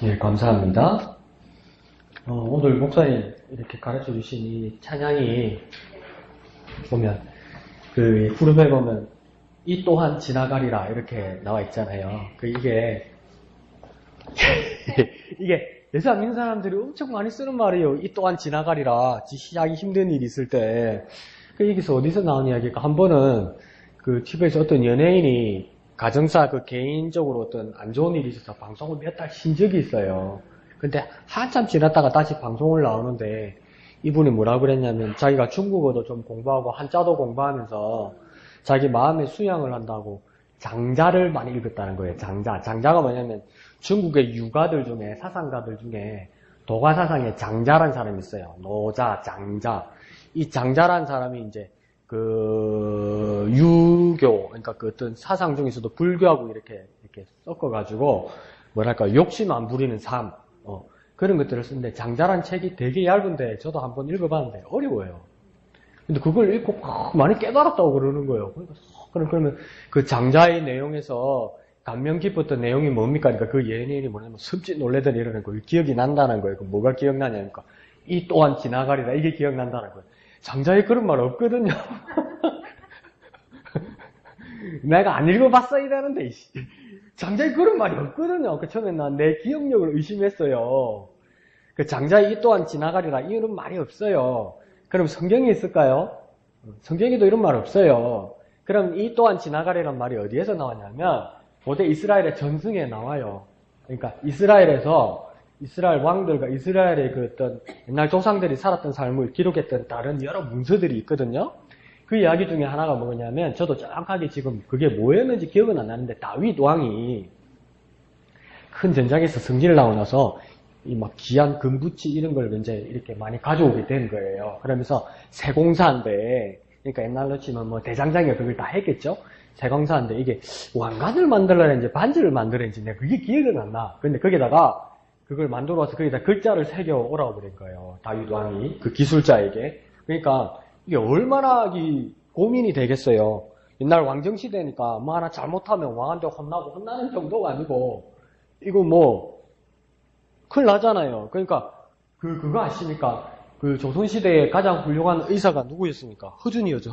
예, 감사합니다. 오늘 목사님 이렇게 가르쳐 주신 이 찬양이 보면 그 후렴에 보면 이 또한 지나가리라 이렇게 나와 있잖아요. 이게 예수 안 믿는 사람들이 엄청 많이 쓰는 말이에요. 이 또한 지나가리라. 시작이 힘든 일이 있을 때. 여기서 어디서 나온 이야기가 한 번은 그 TV에서 어떤 연예인이 가정사 개인적으로 어떤 안 좋은 일이 있어서 방송을 몇 달 쉰 적이 있어요. 근데 한참 지났다가 다시 방송을 나오는데 이분이 뭐라고 그랬냐면 자기가 중국어도 좀 공부하고 한자도 공부하면서 자기 마음의 수양을 한다고 장자를 많이 읽었다는 거예요. 장자가 뭐냐면 중국의 유가들 중에 사상가들 중에 도가사상에 장자란 사람이 있어요. 노자, 장자. 이 장자란 사람이 이제 유교, 그러니까 어떤 사상 중에서도 불교하고 이렇게 섞어가지고, 욕심 안 부리는 삶, 그런 것들을 쓰는데, 장자란 책이 되게 얇은데, 저도 한번 읽어봤는데, 어려워요. 근데 그걸 읽고 많이 깨달았다고 그러는 거예요. 그러면 그 장자의 내용에서 감명 깊었던 내용이 뭡니까? 그러니까 그 연예인이 뭐냐면, 습짓 놀래더니 이러는 거, 기억이 난다는 거예요. 뭐가 기억나냐니까, 이 또한 지나가리라, 이게 기억난다는 거예요. 장자에 그런 말 없거든요. 내가 안 읽어봤어야 되는데, 장자에 그런 말이 없거든요. 처음에 난 내 기억력을 의심했어요. 장자에 이 또한 지나가리라, 이런 말이 없어요. 그럼 성경에 있을까요? 성경에도 이런 말 없어요. 그럼 이 또한 지나가리란 말이 어디에서 나왔냐면, 고대 이스라엘의 전승에 나와요. 그러니까 이스라엘 왕들과 이스라엘의 어떤 옛날 조상들이 살았던 삶을 기록했던 다른 여러 문서들이 있거든요. 그 이야기 중에 하나가 뭐냐면 저도 정확하게 지금 그게 뭐였는지 기억은 안 나는데 다윗 왕이 큰 전장에서 승리를 하고 나서 이 귀한 금부치 이런 걸 이제 이렇게 많이 가져오게 된 거예요. 그러면서 세공사인데 그러니까 옛날로 치면 대장장이가 그걸 다 했겠죠. 세공사인데 이게 왕관을 만들려는지 반지를 만들었는지 내가 그게 기억은 안 나. 근데 거기다가 그걸 만들어 와서 거기다 글자를 새겨 오라고 그런 거예요. 다윗 왕이 그 기술자에게. 그러니까 이게 얼마나 고민이 되겠어요. 옛날 왕정시대니까 하나 잘못하면 왕한테 혼나고 혼나는 정도가 아니고 이거 큰일 나잖아요. 그러니까 그거 아십니까? 조선시대에 가장 훌륭한 의사가 누구였습니까? 허준이었죠.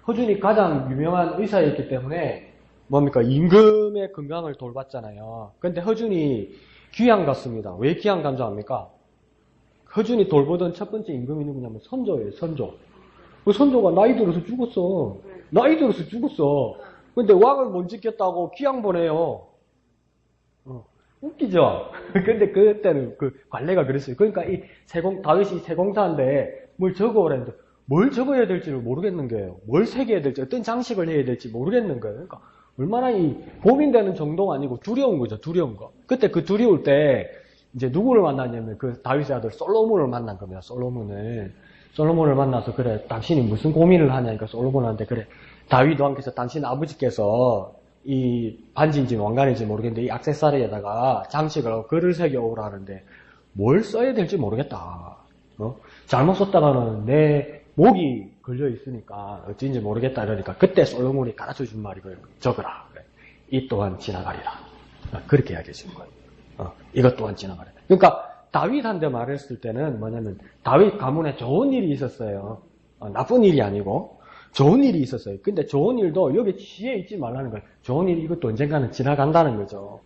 허준이 가장 유명한 의사였기 때문에 임금의 건강을 돌봤잖아요. 근데 허준이 귀양 갔습니다. 왜 귀양 간 줄 압니까? 허준이 돌보던 첫 번째 임금이 누구냐면 선조예요. 선조. 그 선조가 나이 들어서 죽었어. 근데 왕을 못 지켰다고 귀양 보내요. 웃기죠? 근데 그때는 관례가 그랬어요. 그러니까 다윗이 세공사인데 뭘 적어오랬는데 뭘 적어야 될지를 모르겠는 거예요. 뭘 새겨야 될지, 어떤 장식을 해야 될지 모르겠는 거예요. 그러니까 얼마나 고민되는 정도가 아니고 두려운 거죠, 두려운 거. 그때 두려울 때, 이제 누구를 만났냐면 다윗의 아들 솔로몬을 만난 겁니다, 솔로몬을 만나서 그래, 당신이 무슨 고민을 하냐니까 솔로몬한테 그래, 다윗 왕께서 당신 아버지께서 이 반지인지 왕관인지 모르겠는데 이 액세서리에다가 장식을 하고 글을 새겨 오라는데 뭘 써야 될지 모르겠다. 잘못 썼다가는 내 목이 걸려 있으니까 어찌인지 모르겠다 이러니까 그때 솔로몬이 가르쳐 준 말이 적으라. 이 또한 지나가리라. 그렇게 이야기해 준 거예요. 이것 또한 지나가리라. 그러니까 다윗한테 말했을 때는 뭐냐면 다윗 가문에 좋은 일이 있었어요. 나쁜 일이 아니고 좋은 일이 있었어요. 근데 좋은 일도 여기 지혜에 있지 말라는 거예요. 좋은 일 이것도 언젠가는 지나간다는 거죠.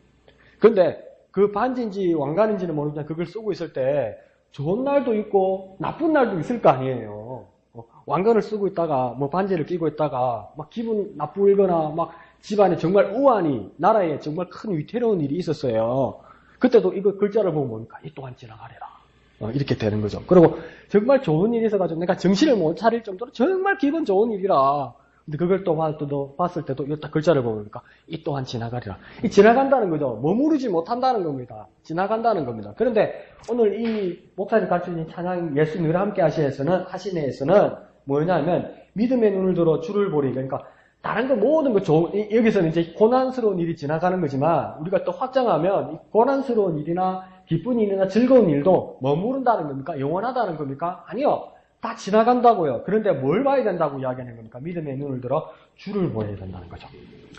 근데 그 반지인지 왕관인지는 모르지만 그걸 쓰고 있을 때 좋은 날도 있고 나쁜 날도 있을 거 아니에요. 왕관을 쓰고 있다가 반지를 끼고 있다가 기분 나쁘거나 집안에 정말 우환이 나라에 정말 큰 위태로운 일이 있었어요. 그때도 이거 글자를 보면 뭡니까? 이 또한 지나가리라. 이렇게 되는 거죠. 그리고 정말 좋은 일이 있어가지고 내가 정신을 못 차릴 정도로 정말 기분 좋은 일이라. 근데 그걸 또 봤을 때도 이 글자를 보니까 이 또한 지나가리라. 이 지나간다는 거죠. 머무르지 못한다는 겁니다. 지나간다는 겁니다. 그런데 오늘 이 목사님 가르쳐주신 찬양 예수 늘 함께 하시네에서는 뭐냐면 믿음의 눈을 들어 주를 보리. 그러니까 다른 거 모든 거 여기서는 이제 고난스러운 일이 지나가는 거지만 우리가 또 확장하면 이 고난스러운 일이나 기쁜 일이나 즐거운 일도 머무른다는 겁니까? 영원하다는 겁니까? 아니요. 다 지나간다고요. 그런데 뭘 봐야 된다고 이야기하는 겁니까? 믿음의 눈을 들어 주를 보아야 된다는 거죠.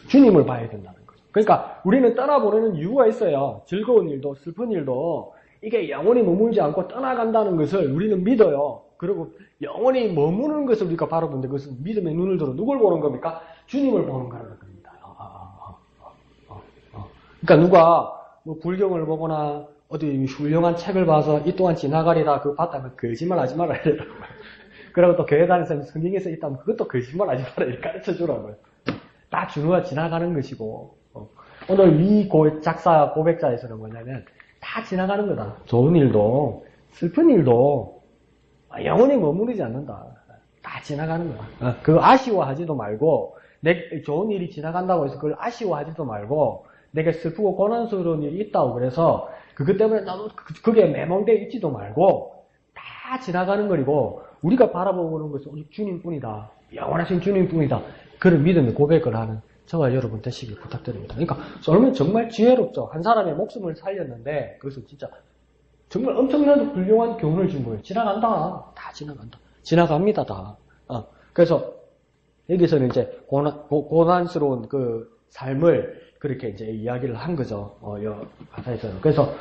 주님을 봐야 된다는 거죠. 그러니까 우리는 떠나보내는 이유가 있어요. 즐거운 일도 슬픈 일도 이게 영원히 머물지 않고 떠나간다는 것을 우리는 믿어요. 그리고 영원히 머무는 것을 우리가 바라보는데 그것은 믿음의 눈을 들어 누굴 보는 겁니까? 주님을 보는 거라는 겁니다. 그러니까 누가 뭐 불경을 보거나 어디 훌륭한 책을 봐서 이 동안 지나가리라 그거 봤다면 거짓말 하지 말아야 되라고요. 그리고 또 교회 다니는 성경에 써 있다면 그것도 거짓말 하지 말아야 가르쳐 주라고요. 다 준우가 지나가는 것이고 오늘 이 작사 고백자에서는 뭐냐면 다 지나가는 거다. 좋은 일도 슬픈 일도 영원히 머무르지 않는다. 다 지나가는 거다. 그거 아쉬워하지도 말고 좋은 일이 지나간다고 해서 그걸 아쉬워하지도 말고 내게 슬프고 고난스러운 일이 있다고 그래서 그것 때문에 너무 그게 매몰되어 있지도 말고 다 지나가는 거리고 우리가 바라보는 것은 오직 주님뿐이다. 영원하신 주님뿐이다. 그런 믿음의 고백을 하는 저와 여러분 되시길 부탁드립니다. 그러니까 솔로몬이 정말 지혜롭죠. 한 사람의 목숨을 살렸는데 그것은 진짜 정말 엄청나게 훌륭한 교훈을 준 거예요. 지나간다. 다 지나간다. 지나갑니다. 다. 그래서 여기서는 이제 고난스러운 그 삶을 그렇게 이제 이야기를 한 거죠. 가사에서는. 그래서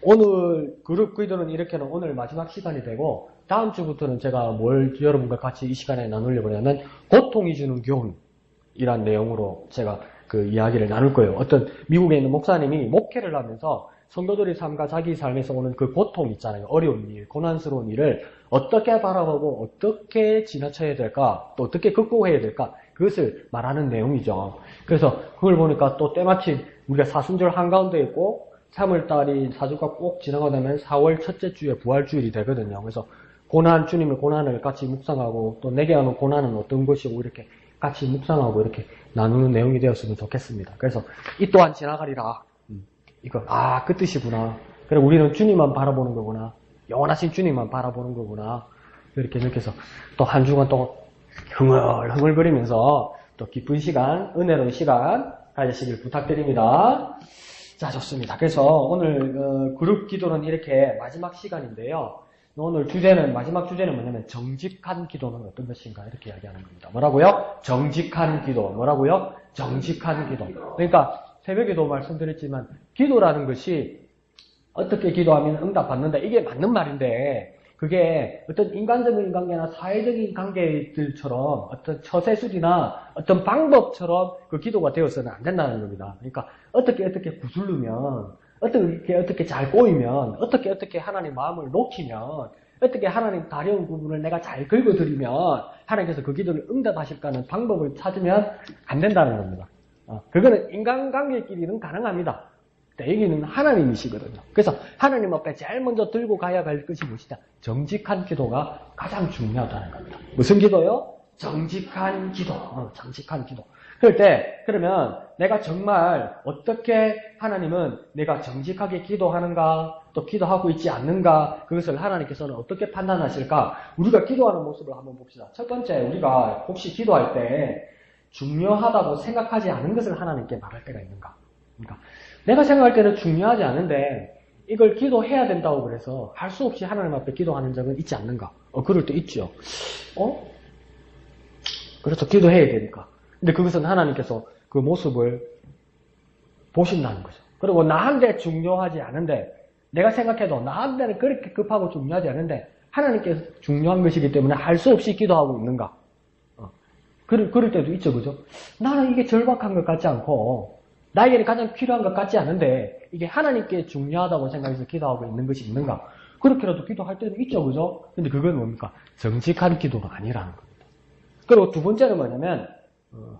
오늘 그룹 기도는 이렇게는 오늘 마지막 시간이 되고 다음 주부터는 제가 뭘 여러분과 같이 이 시간에 나누려고 하냐면 고통이 주는 교훈이란 내용으로 제가 그 이야기를 나눌 거예요. 어떤 미국에 있는 목사님이 목회를 하면서 성도들의 삶과 자기 삶에서 오는 그 고통 있잖아요. 어려운 일, 고난스러운 일을 어떻게 바라보고 어떻게 지나쳐야 될까, 또 어떻게 극복해야 될까, 그것을 말하는 내용이죠. 그래서 그걸 보니까 또 때마침 우리가 사순절 한가운데 있고 3월달이 사주가 꼭 지나고 나면 4월 첫째 주에 부활주일이 되거든요. 그래서 주님의 고난을 같이 묵상하고 또 내게 오는 고난은 어떤 것이고 이렇게 같이 묵상하고 이렇게 나누는 내용이 되었으면 좋겠습니다. 그래서 이 또한 지나가리라. 이거 그 뜻이구나. 그래 우리는 주님만 바라보는 거구나. 영원하신 주님만 바라보는 거구나. 이렇게 느껴서 또 한 주간 또 흥얼흥얼거리면서 또 기쁜 시간, 은혜로운 시간 가지시길 부탁드립니다. 자, 좋습니다. 그래서 오늘 그룹 기도는 이렇게 마지막 시간인데요. 오늘 마지막 주제는 뭐냐면 정직한 기도는 어떤 것인가 이렇게 이야기하는 겁니다. 뭐라고요? 정직한 기도. 뭐라고요? 정직한 기도. 그러니까 새벽에도 말씀드렸지만 기도라는 것이 어떻게 기도하면 응답받는다. 이게 맞는 말인데 그게 어떤 인간적인 관계나 사회적인 관계들처럼 어떤 처세술이나 어떤 방법처럼 그 기도가 되어서는 안 된다는 겁니다. 그러니까 어떻게 구슬르면 어떻게 잘 꼬이면 어떻게 하나님 마음을 놓기면 어떻게 하나님 다려운 부분을 내가 잘 긁어드리면 하나님께서 그 기도를 응답하실까 하는 방법을 찾으면 안 된다는 겁니다. 그거는 인간관계끼리는 가능합니다. 여기는 하나님이시거든요. 그래서 하나님 앞에 제일 먼저 들고 가야 할 것이 무엇이냐? 정직한 기도가 가장 중요하다는 겁니다. 무슨 기도요? 정직한 기도. 정직한 기도. 그러면 내가 정말 어떻게 하나님은 내가 정직하게 기도하는가 또 기도하고 있지 않는가 그것을 하나님께서는 어떻게 판단하실까? 우리가 기도하는 모습을 한번 봅시다. 첫 번째 우리가 혹시 기도할 때 중요하다고 생각하지 않은 것을 하나님께 말할 때가 있는가? 그러니까 내가 생각할 때는 중요하지 않은데 이걸 기도해야 된다고 그래서 할 수 없이 하나님 앞에 기도하는 적은 있지 않는가? 그럴 때 있죠. 그래서 기도해야 되니까. 근데 그것은 하나님께서 그 모습을 보신다는 거죠. 그리고 나한테 중요하지 않은데 내가 생각해도 나한테는 그렇게 급하고 중요하지 않은데 하나님께서 중요한 것이기 때문에 할 수 없이 기도하고 있는가? 그럴 때도 있죠, 그죠? 나는 이게 절박한 것 같지 않고 나에게는 가장 필요한 것 같지 않은데 이게 하나님께 중요하다고 생각해서 기도하고 있는 것이 있는가? 그렇게라도 기도할 때도 있죠, 그죠? 근데 그건 뭡니까? 정직한 기도가 아니라는 겁니다. 그리고 두 번째는 뭐냐면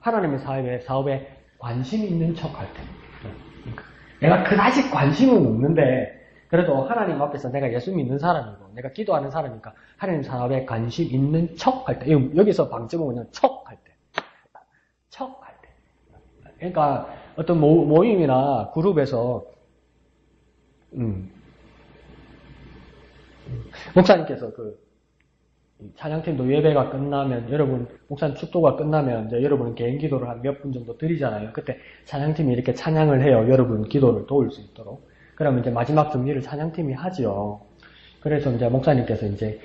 하나님의 사업에 관심 있는 척할 때. 그러니까 내가 그다지 관심은 없는데 그래도 하나님 앞에서 내가 예수 믿는 사람이고 내가 기도하는 사람이니까 하나님 사업에 관심 있는 척할 때. 여기서 방점은 뭐냐면 척할 때. 척할 때. 그러니까 어떤 모임이나 그룹에서 목사님께서 그 찬양팀도 예배가 끝나면 여러분 목사님 축도가 끝나면 이제 여러분 개인 기도를 한 몇 분 정도 드리잖아요. 그때 찬양팀이 이렇게 찬양을 해요. 여러분 기도를 도울 수 있도록. 그러면 이제 마지막 정리를 찬양팀이 하지요. 그래서 이제 목사님께서 이제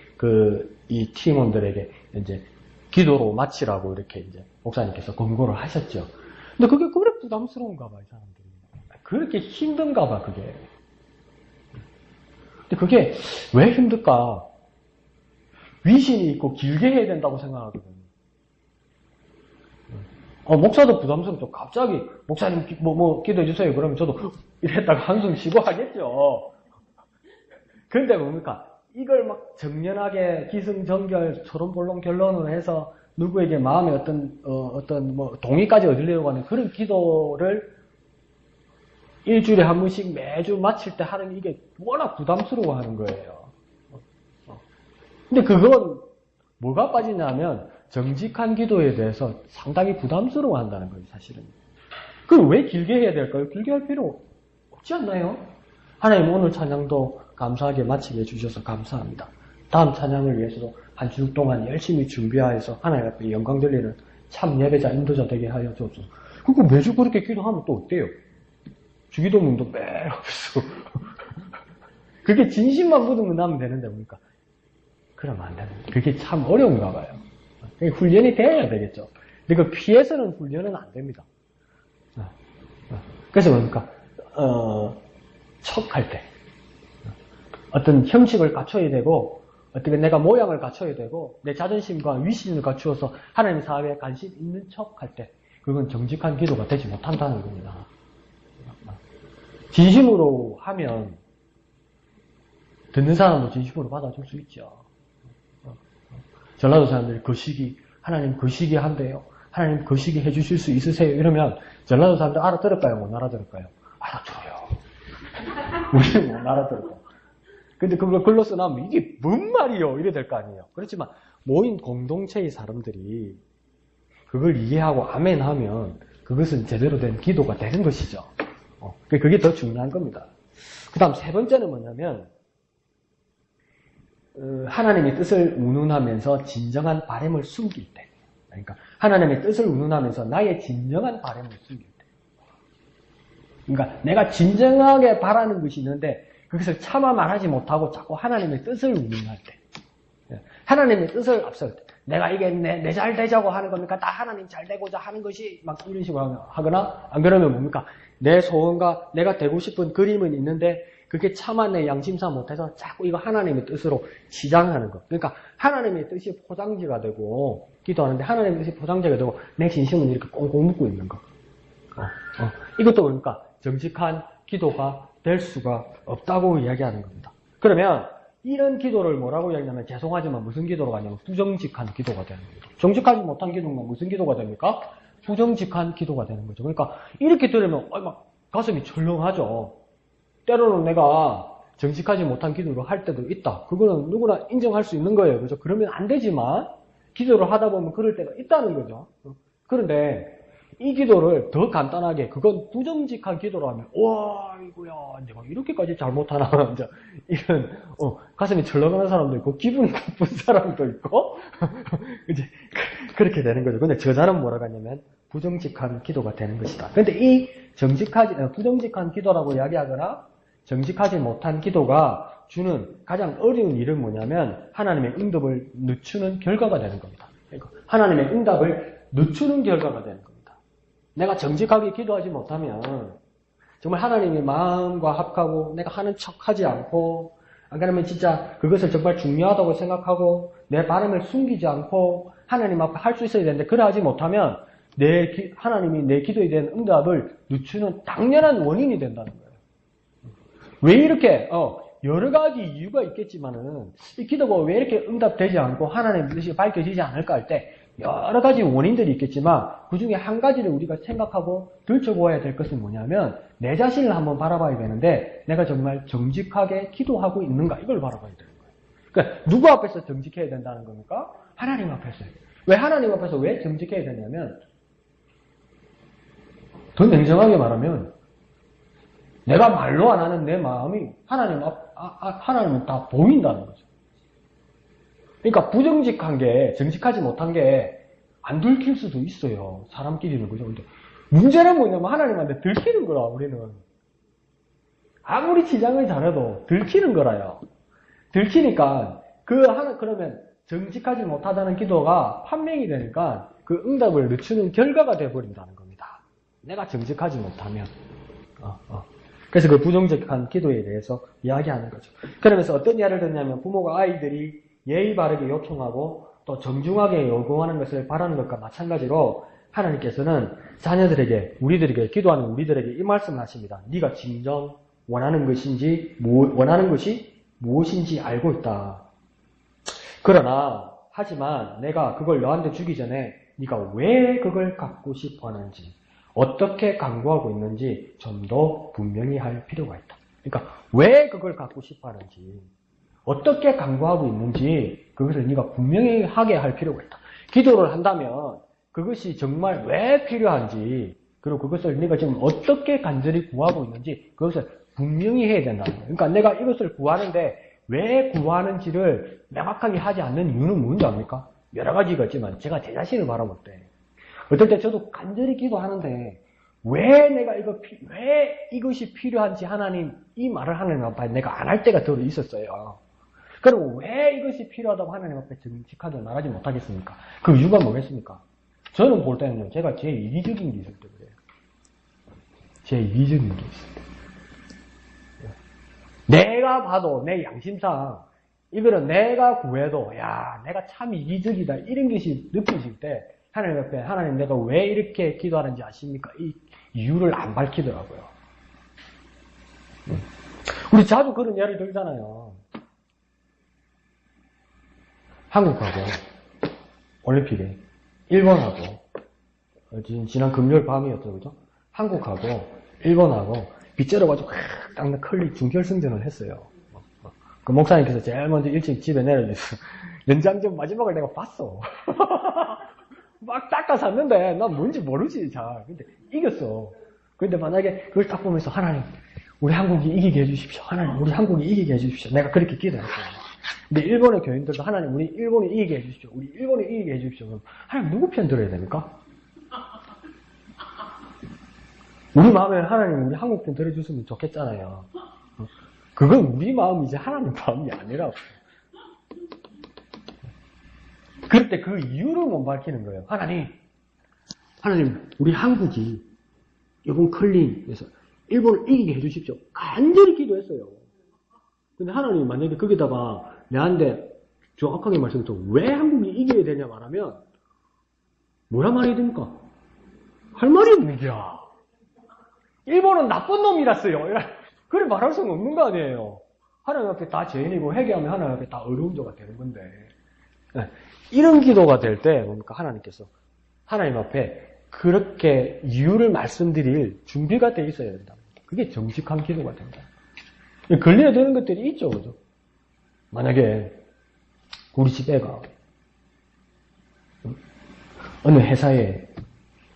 이 팀원들에게 이제 기도로 마치라고 이렇게 이제 목사님께서 권고를 하셨죠. 근데 그게 그래 부담스러운가 봐, 이 사람들이. 그렇게 힘든가 봐, 그게. 근데 그게 왜 힘들까? 위신이 있고 길게 해야 된다고 생각하거든. 목사도 부담스럽죠. 갑자기, 목사님, 기도해주세요. 그러면 저도 이랬다가 한숨 쉬고 하겠죠. 근데 뭡니까? 이걸 막 정연하게 기승전결, 초론볼론 결론으로 해서 누구에게 마음에 어떤 동의까지 얻으려고 하는 그런 기도를 일주일에 한 번씩 매주 마칠 때 하는 이게 워낙 부담스러워 하는 거예요. 근데 그건 뭐가 빠지냐면 정직한 기도에 대해서 상당히 부담스러워 한다는 거예요, 사실은. 그럼 왜 길게 해야 될까요? 길게 할 필요 없지 않나요? 하나님 오늘 찬양도 감사하게 마치게 해주셔서 감사합니다. 다음 찬양을 위해서도 한 주 동안 열심히 준비하여서 하나님 앞에 영광 돌리는 참 예배자, 인도자 되게 하여 주옵소서. 그거 매주 그렇게 기도하면 또 어때요? 주기도문도 매일 없어. 그게 진심만 묻으면 나면 되는데 뭡니까? 그러면 안 되는데. 그게 참 어려운가 봐요. 훈련이 돼야 되겠죠. 근데 그 피해서는 훈련은 안 됩니다. 그래서 뭡니까? 척할 때. 어떤 형식을 갖춰야 되고, 어떻게 내가 모양을 갖춰야 되고, 내 자존심과 위신을 갖추어서 하나님 사업에 관심 있는 척할 때, 그건 정직한 기도가 되지 못한다는 겁니다. 진심으로 하면, 듣는 사람도 진심으로 받아줄 수 있죠. 전라도 사람들이 거시기, 하나님 거시기 한대요. 하나님 거시기 해주실 수 있으세요? 이러면 전라도 사람들 알아들을까요? 못 알아들을까요? 알아들어요. 우리는 못 알아들고. 근데 그걸 글로 써나면 이게 뭔 말이요? 이래 될 거 아니에요. 그렇지만 모인 공동체의 사람들이 그걸 이해하고 아멘 하면 그것은 제대로 된 기도가 되는 것이죠. 그게 더 중요한 겁니다. 그 다음 세 번째는 뭐냐면 하나님의 뜻을 운운하면서 진정한 바람을 숨길 때. 그러니까 하나님의 뜻을 운운하면서 나의 진정한 바람을 숨길 때. 그러니까 내가 진정하게 바라는 것이 있는데 그것을 차마 말하지 못하고 자꾸 하나님의 뜻을 운운할 때. 하나님의 뜻을 앞설 때. 내가 이게 내 잘 되자고 하는 겁니까? 다 하나님 잘 되고자 하는 것이 막 이런 식으로 하거나 안 그러면 뭡니까? 내 소원과 내가 되고 싶은 그림은 있는데 그게 차마 내 양심상 못해서 자꾸 이거 하나님의 뜻으로 치장하는 것. 그러니까 하나님의 뜻이 포장지가 되고 기도하는데 하나님의 뜻이 포장지가 되고 내 진심은 이렇게 꽁꽁 묶고 있는 것. 이것도 그러니까 정직한 기도가 될 수가 없다고 이야기하는 겁니다. 그러면 이런 기도를 뭐라고 이야기하냐면 죄송하지만 무슨 기도로 가냐면 부정직한 기도가 되는 거죠. 정직하지 못한 기도는 무슨 기도가 됩니까? 부정직한 기도가 되는 거죠. 그러니까 이렇게 들으면 막 가슴이 철렁하죠. 때로는 내가 정직하지 못한 기도를 할 때도 있다. 그거는 누구나 인정할 수 있는 거예요. 그죠? 그러면 안 되지만 기도를 하다 보면 그럴 때가 있다는 거죠. 그런데 이 기도를 더 간단하게 그건 부정직한 기도로 하면 와 이거야 이제 막 이렇게까지 잘못하나 이제 이런 가슴이 철렁하는 사람도 있고 기분 나쁜 사람도 있고 이제 그렇게 되는 거죠. 근데 저자는 뭐라고 하냐면 부정직한 기도가 되는 것이다. 근데 이 부정직한 기도라고 이야기하거나 정직하지 못한 기도가 주는 가장 어려운 일은 뭐냐면 하나님의 응답을 늦추는 결과가 되는 겁니다. 그러니까 하나님의 응답을 늦추는 결과가 되는 겁니다. 내가 정직하게 기도하지 못하면 정말 하나님의 마음과 합하고 내가 하는 척하지 않고 안 그러면 진짜 그것을 정말 중요하다고 생각하고 내 바람을 숨기지 않고 하나님 앞에 할 수 있어야 되는데 그러하지 못하면 하나님이 내 기도에 대한 응답을 늦추는 당연한 원인이 된다는 거예요. 왜 이렇게 여러 가지 이유가 있겠지만은 이 기도가 왜 이렇게 응답되지 않고 하나님의 뜻이 밝혀지지 않을까 할 때 여러 가지 원인들이 있겠지만 그 중에 한 가지를 우리가 생각하고 들춰보아야 될 것은 뭐냐면 내 자신을 한번 바라봐야 되는데 내가 정말 정직하게 기도하고 있는가 이걸 바라봐야 되는 거예요. 그러니까 누구 앞에서 정직해야 된다는 겁니까? 하나님 앞에서. 왜 하나님 앞에서 왜 정직해야 되냐면 더 냉정하게 말하면 내가 말로 안 하는 내 마음이 하나님은 다 보인다는 거죠. 그러니까 부정직한 게, 정직하지 못한 게 안 들킬 수도 있어요. 사람끼리는. 그죠? 근데 문제는 뭐냐면 하나님한테 들키는 거라, 우리는. 아무리 지장을 잘해도 들키는 거라요. 들키니까, 그러면 정직하지 못하다는 기도가 판명이 되니까 그 응답을 늦추는 결과가 되어버린다는 겁니다. 내가 정직하지 못하면. 그래서 그 부정직한 기도에 대해서 이야기하는 거죠. 그러면서 어떤 예를 들냐면 부모가 아이들이 예의 바르게 요청하고 또 정중하게 요구하는 것을 바라는 것과 마찬가지로 하나님께서는 자녀들에게, 우리들에게, 기도하는 우리들에게 이 말씀을 하십니다. 네가 진정 원하는 것이 무엇인지 알고 있다. 그러나 하지만 내가 그걸 너한테 주기 전에 네가 왜 그걸 갖고 싶어 하는지, 어떻게 강구하고 있는지 좀 더 분명히 할 필요가 있다. 그러니까 왜 그걸 갖고 싶어 하는지, 어떻게 강구하고 있는지 그것을 네가 분명히 하게 할 필요가 있다. 기도를 한다면 그것이 정말 왜 필요한지, 그리고 그것을 네가 지금 어떻게 간절히 구하고 있는지 그것을 분명히 해야 된다. 그러니까 내가 이것을 구하는데 왜 구하는지를 명확하게 하지 않는 이유는 뭔지 압니까? 여러 가지가 있지만 제가 제 자신을 바라볼 때 어떨 때 저도 간절히 기도하는데 왜 이것이 필요한지 하나님, 이 말을 하나님 앞에 내가 안 할 때가 더 있었어요. 그리고 왜 이것이 필요하다고 하나님 앞에 정직하게 말하지 못하겠습니까? 그 이유가 뭐겠습니까? 저는 볼 때는요, 제가 제 이기적인 게 있을 때 그래요. 제 이기적인 게 있을 때. 내가 봐도 내 양심상 이거는 내가 구해도 내가 참 이기적이다 이런 것이 느껴질 때 하나님 앞에 하나님 내가 왜 이렇게 기도하는지 아십니까? 이 이유를 안 밝히더라고요. 우리 자주 그런 예를 들잖아요. 한국하고 올림픽에 일본하고 지난 금요일 밤이었죠, 그죠? 한국하고 일본하고 빗자루가지고 딱 클리 준결승전을 했어요. 그 목사님께서 제일 먼저 일찍 집에 내려주셔서 연장전 마지막을 내가 봤어. 막 닦아샀는데 난 뭔지 모르지 잘. 근데 이겼어. 근데 만약에 그걸 딱 보면서 하나님 우리 한국이 이기게 해주십시오. 하나님 우리 한국이 이기게 해주십시오. 내가 그렇게 기도했어요. 근데 일본의 교인들도 하나님 우리 일본이 이기게 해주십시오. 우리 일본이 이기게 해주십시오. 그럼 하나님 누구 편 들어야 됩니까? 우리 마음에 하나님 우리 한국 편 들어줬으면 좋겠잖아요. 그건 우리 마음이지 하나님 마음이 아니라고. 그럴 때 그 이유를 못 밝히는 거예요. 하나님 우리 한국이 이번 클린에서 일본을 이기게 해주십시오. 간절히 기도했어요. 근데 하나님이 만약에 거기다가 내한테 정확하게 말씀해서 왜 한국이 이겨야 되냐 말하면 뭐라 말해야 됩니까? 할 말이 없는 거야. 일본은 나쁜 놈이랐어요. 그래 말할 수는 없는 거 아니에요. 하나님 앞에 다 죄인이고 회개하면 하나님 앞에 다 어려운 자가 되는 건데. 이런 기도가 될 때 뭡니까? 하나님께서 하나님 앞에 그렇게 이유를 말씀드릴 준비가 돼 있어야 된다. 그게 정직한 기도가 된다. 걸려야 되는 것들이 있죠, 그죠? 만약에 우리 집 애가 어느 회사에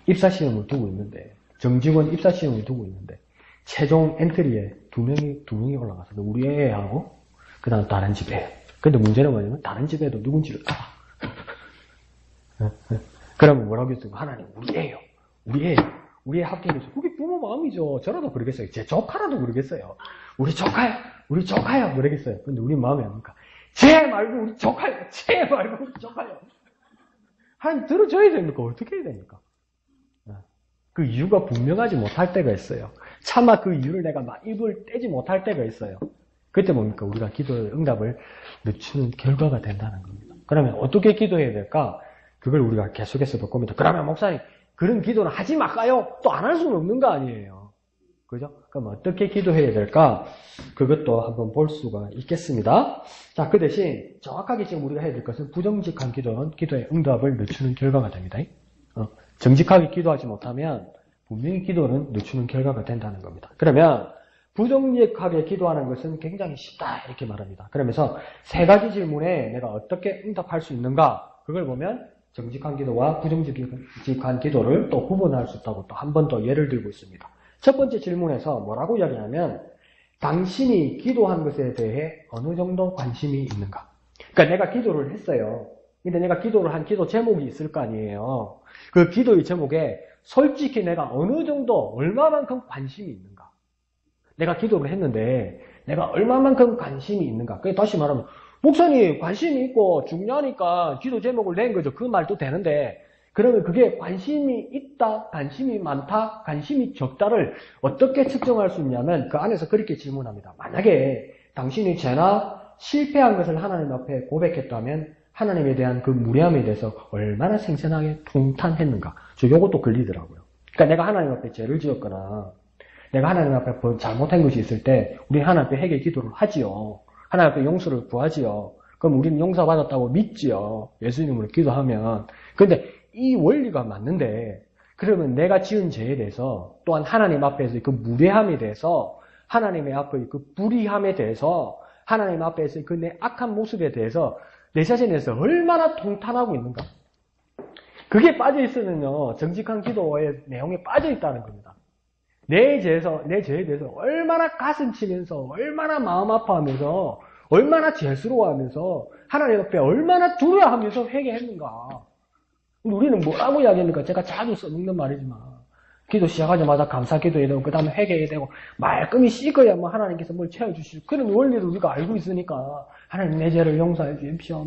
입사시험을 두고 있는데, 정직원 입사시험을 두고 있는데, 최종 엔트리에 두 명이 올라가서 우리 애하고 그 다음 다른 집 애. 근데 문제는 뭐냐면 다른 집 애도 누군지를 알아. 그러면 뭐라고 했어요? 하나님 우리 애요. 우리 애 합격해서 그게 부모 마음이죠. 저라도 그러겠어요. 제 조카라도 그러겠어요. 우리 조카요 그러겠어요. 근데 우리 마음이 아닙니까? 쟤 말고 우리 조카요. 하나님 들어줘야 됩니까? 어떻게 해야 됩니까? 그 이유가 분명하지 못할 때가 있어요. 차마 그 이유를 내가 막 입을 떼지 못할 때가 있어요. 그때 뭡니까? 우리가 기도의 응답을 늦추는 결과가 된다는 겁니다. 그러면 어떻게 기도해야 될까? 그걸 우리가 계속해서 볼 겁니다. 그러면 목사님 그런 기도는 하지 말까요? 또 안 할 수는 없는 거 아니에요. 그죠? 그럼 어떻게 기도해야 될까? 그것도 한번 볼 수가 있겠습니다. 자, 그 대신 정확하게 지금 우리가 해야 될 것은 부정직한 기도는 기도의 응답을 늦추는 결과가 됩니다. 정직하게 기도하지 못하면 분명히 기도는 늦추는 결과가 된다는 겁니다. 그러면 부정직하게 기도하는 것은 굉장히 쉽다 이렇게 말합니다. 그러면서 세 가지 질문에 내가 어떻게 응답할 수 있는가? 그걸 보면 정직한 기도와 부정직한 기도를 또 구분할 수 있다고 또 한 번 더 예를 들고 있습니다. 첫 번째 질문에서 뭐라고 이야기하냐면 당신이 기도한 것에 대해 어느 정도 관심이 있는가? 그러니까 내가 기도를 했어요. 근데 내가 기도를 한 기도 제목이 있을 거 아니에요. 그 기도의 제목에 솔직히 내가 어느 정도 얼마만큼 관심이 있는가? 내가 기도를 했는데 내가 얼마만큼 관심이 있는가? 그게 다시 말하면 목사님 관심이 있고 중요하니까 기도 제목을 낸 거죠. 그 말도 되는데 그러면 그게 관심이 있다, 관심이 많다, 관심이 적다를 어떻게 측정할 수 있냐면 그 안에서 그렇게 질문합니다. 만약에 당신이 죄나 실패한 것을 하나님 앞에 고백했다면 하나님에 대한 그 무례함에 대해서 얼마나 생생하게 통탄했는가. 요것도 걸리더라고요. 그러니까 내가 하나님 앞에 죄를 지었거나 내가 하나님 앞에 잘못한 것이 있을 때 우리 하나님 앞에 회개 기도를 하지요. 하나님 앞에 용서를 구하지요. 그럼 우리는 용서받았다고 믿지요. 예수 이름으로 기도하면. 그런데 이 원리가 맞는데 그러면 내가 지은 죄에 대해서 또한 하나님 앞에서 그 무례함에 대해서 하나님의 앞의 그 불의함에 대해서 하나님 앞에서 그 내 악한 모습에 대해서 내 자신에서 얼마나 통탄하고 있는가. 그게 빠져있으면요 정직한 기도의 내용에 빠져있다는 겁니다. 내 죄에 대해서 얼마나 가슴 치면서 얼마나 마음 아파하면서 얼마나 죄스러워하면서 하나님 앞에 얼마나 두려워하면서 회개했는가. 우리는 뭐라고 이야기합니까? 제가 자주 써먹는 말이지만 기도 시작하자마자 감사 기도해야 되고 그 다음에 회개해야 되고 말끔히 씻어야 뭐 하나님께서 뭘 채워주시고 그런 원리를 우리가 알고 있으니까 하나님 내 죄를 용서해 주십시오.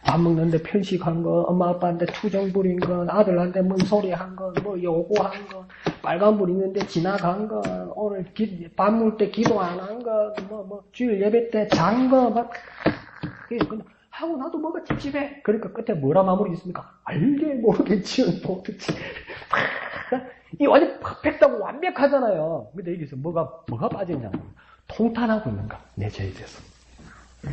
밥 먹는데 편식한 거, 엄마 아빠한테 투정 부린 거, 아들한테 뭔 소리 한 거, 뭐 요구한 거, 빨간불 있는데 지나간 거, 오늘 밥 먹을 때 기도 안 한 거, 주일 예배 때 잔 거, 막 그냥 하고 나도 뭐가 찝찝해. 그러니까 끝에 뭐라 마무리 있습니까? 알게 모르게 지은 도대체. 이 완전 퍼펙트하고 완벽하잖아요. 근데 여기서 뭐가 빠져있냐면 통탄하고 있는가? 내 죄에 대해서.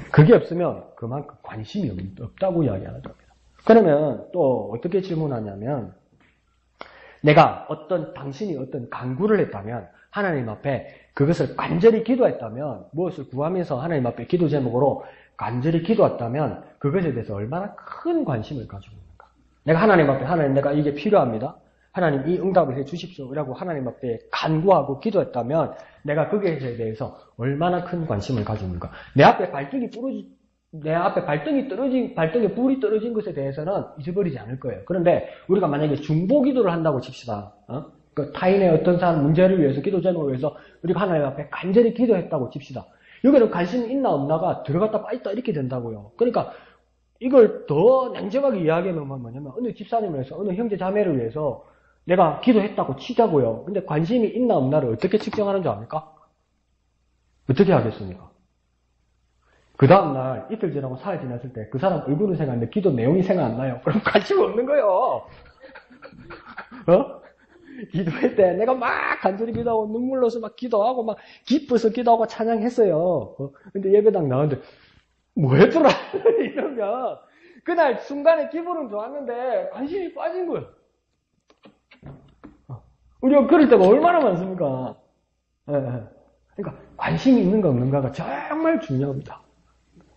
그게 없으면 그만큼 관심이 없다고 이야기하는 겁니다. 그러면 또 어떻게 질문하냐면 당신이 어떤 간구를 했다면 하나님 앞에 그것을 간절히 기도했다면 무엇을 구하면서 하나님 앞에 기도 제목으로 간절히 기도했다면 그것에 대해서 얼마나 큰 관심을 가지고 있는가. 내가 하나님 앞에 하나님 내가 이게 필요합니다. 하나님 이 응답을 해 주십시오. 라고 하나님 앞에 간구하고 기도했다면 내가 그것에 대해서 얼마나 큰 관심을 가지고 있는가. 내 앞에 발등에 불이 떨어진 것에 대해서는 잊어버리지 않을 거예요. 그런데 우리가 만약에 중보 기도를 한다고 칩시다. 그 타인의 어떤 사람 문제를 위해서 기도 제목을 위해서 우리가 하나님 앞에 간절히 기도했다고 칩시다. 여기는 관심이 있나 없나가 들어갔다 빠졌다 이렇게 된다고요. 그러니까 이걸 더 냉정하게 이야기하면 뭐냐면 어느 집사님을 위해서 어느 형제 자매를 위해서 내가 기도했다고 치자고요. 근데 관심이 있나 없나를 어떻게 측정하는 줄 압니까? 어떻게 하겠습니까? 그 다음날 이틀 지나고 사흘 지났을 때 그 사람 얼굴은 생각하는데 기도 내용이 생각 안 나요. 그럼 관심이 없는 거예요. 기도할 때 내가 막 간절히 기도하고 눈물 나서 막 기도하고 막 기뻐서 기도하고 찬양했어요. 근데 예배당 나왔는데 뭐 했더라? 이러면 그날 순간에 기분은 좋았는데 관심이 빠진 거예요. 우리가 그럴 때가 얼마나 많습니까? 그러니까 관심이 있는가 없는가가 정말 중요합니다.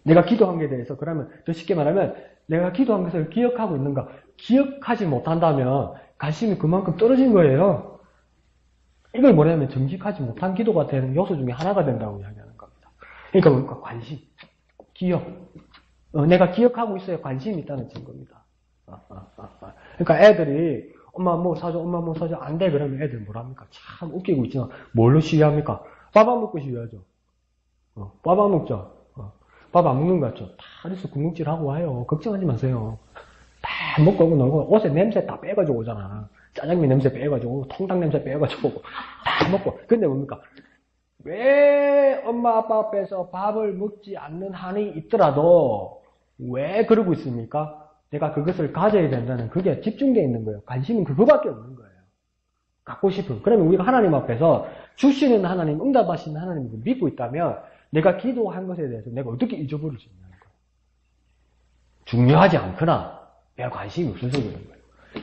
내가 기도한 것에 대해서 그러면 더 쉽게 말하면 내가 기도한 것을 기억하고 있는가. 기억하지 못한다면 관심이 그만큼 떨어진 거예요. 이걸 뭐냐면 정직하지 못한 기도가 되는 요소 중에 하나가 된다고 이야기하는 겁니다. 그러니까 뭔가 관심, 기억. 내가 기억하고 있어야 관심이 있다는 증거입니다. 그러니까 애들이 엄마 뭐 사줘, 엄마 뭐 사줘. 안 돼. 그러면 애들 뭐랍니까? 참 웃기고 있지만 뭘로 시위합니까? 밥 안 먹고 시위하죠. 밥 안 먹자. 밥 안 먹는 거 같죠? 다 그래서 궁극질하고 와요. 걱정하지 마세요. 다 먹고 오고 놀고 옷에 냄새 다 빼가지고 오잖아. 짜장면 냄새 빼가지고 통닭 냄새 빼가지고 오고 다 먹고. 근데 뭡니까? 왜 엄마 아빠 앞에서 밥을 먹지 않는 한이 있더라도 왜 그러고 있습니까? 내가 그것을 가져야 된다는 그게 집중되어 있는 거예요. 관심은 그거밖에 없는 거예요. 갖고 싶은. 그러면 우리가 하나님 앞에서 주시는 하나님, 응답하시는 하나님을 믿고 있다면 내가 기도한 것에 대해서 내가 어떻게 잊어버릴 수 있냐는 거예요. 중요하지 않거나 내가 관심이 없어서 그런 거예요.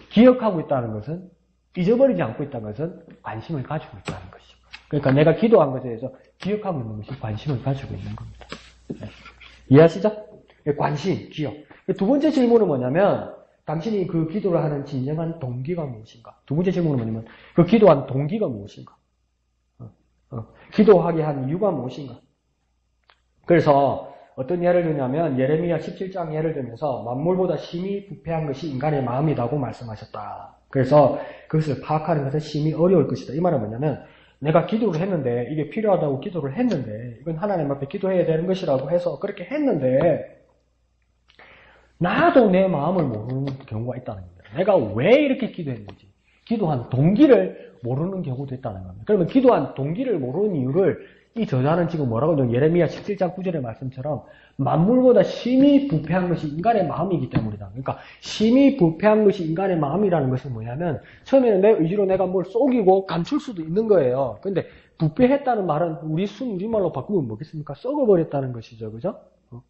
기억하고 있다는 것은 잊어버리지 않고 있다는 것은 관심을 가지고 있다는 것이죠. 그러니까 내가 기도한 것에 대해서 기억하고 있는 것이 관심을 가지고 있는 겁니다. 이해하시죠? 관심, 기억. 두 번째 질문은 뭐냐면 당신이 그 기도를 하는 진정한 동기가 무엇인가? 두 번째 질문은 뭐냐면 그 기도한 동기가 무엇인가? 기도하게 한 이유가 무엇인가? 그래서 어떤 예를 들냐면 예레미야 17장 예를 들면서 만물보다 심히 부패한 것이 인간의 마음이라고 말씀하셨다. 그래서 그것을 파악하는 것은 심히 어려울 것이다. 이 말은 뭐냐면 내가 기도를 했는데 이게 필요하다고 기도를 했는데 이건 하나님 앞에 기도해야 되는 것이라고 해서 그렇게 했는데 나도 내 마음을 모르는 경우가 있다는 겁니다. 내가 왜 이렇게 기도했는지, 기도한 동기를 모르는 경우도 있다는 겁니다. 그러면 기도한 동기를 모르는 이유를 이 저자는 지금 뭐라고 하죠? 예레미야 17장 9절의 말씀처럼 만물보다 심히 부패한 것이 인간의 마음이기 때문이다. 그러니까 심히 부패한 것이 인간의 마음이라는 것은 뭐냐면 처음에는 내 의지로 내가 뭘 속이고 감출 수도 있는 거예요. 근데 부패했다는 말은 우리말로 바꾸면 뭐겠습니까? 썩어버렸다는 것이죠. 그죠?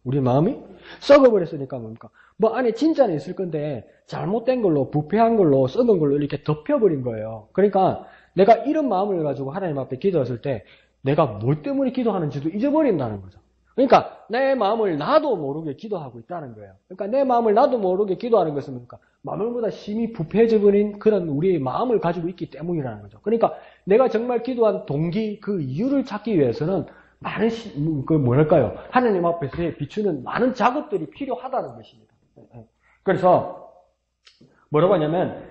우리 마음이 썩어버렸으니까 뭡니까? 뭐 안에 진짜는 있을 건데 잘못된 걸로 부패한 걸로 썩은 걸로 이렇게 덮여버린 거예요. 그러니까 내가 이런 마음을 가지고 하나님 앞에 기도했을 때 내가 뭐 때문에 기도하는지도 잊어버린다는 거죠. 그러니까 내 마음을 나도 모르게 기도하고 있다는 거예요. 그러니까 내 마음을 나도 모르게 기도하는 것은 뭡니까? 마음보다 심히 부패해져버린 그런 우리의 마음을 가지고 있기 때문이라는 거죠. 그러니까 내가 정말 기도한 동기, 그 이유를 찾기 위해서는 많은 뭐랄까요? 하나님 앞에서 비추는 많은 작업들이 필요하다는 것입니다. 그래서 뭐라고 하냐면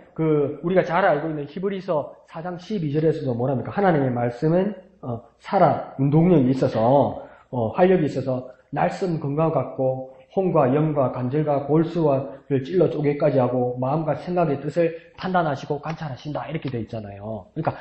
우리가 잘 알고 있는 히브리서 4장 12절에서도 뭐랍니까? 하나님의 말씀은 살아 운동력이 있어서 활력이 있어서 날쌘 금과 같고 혼과 영과 관절과 골수와를 찔러 쪼개까지 하고 마음과 생각의 뜻을 판단하시고 관찰하신다 이렇게 돼 있잖아요. 그러니까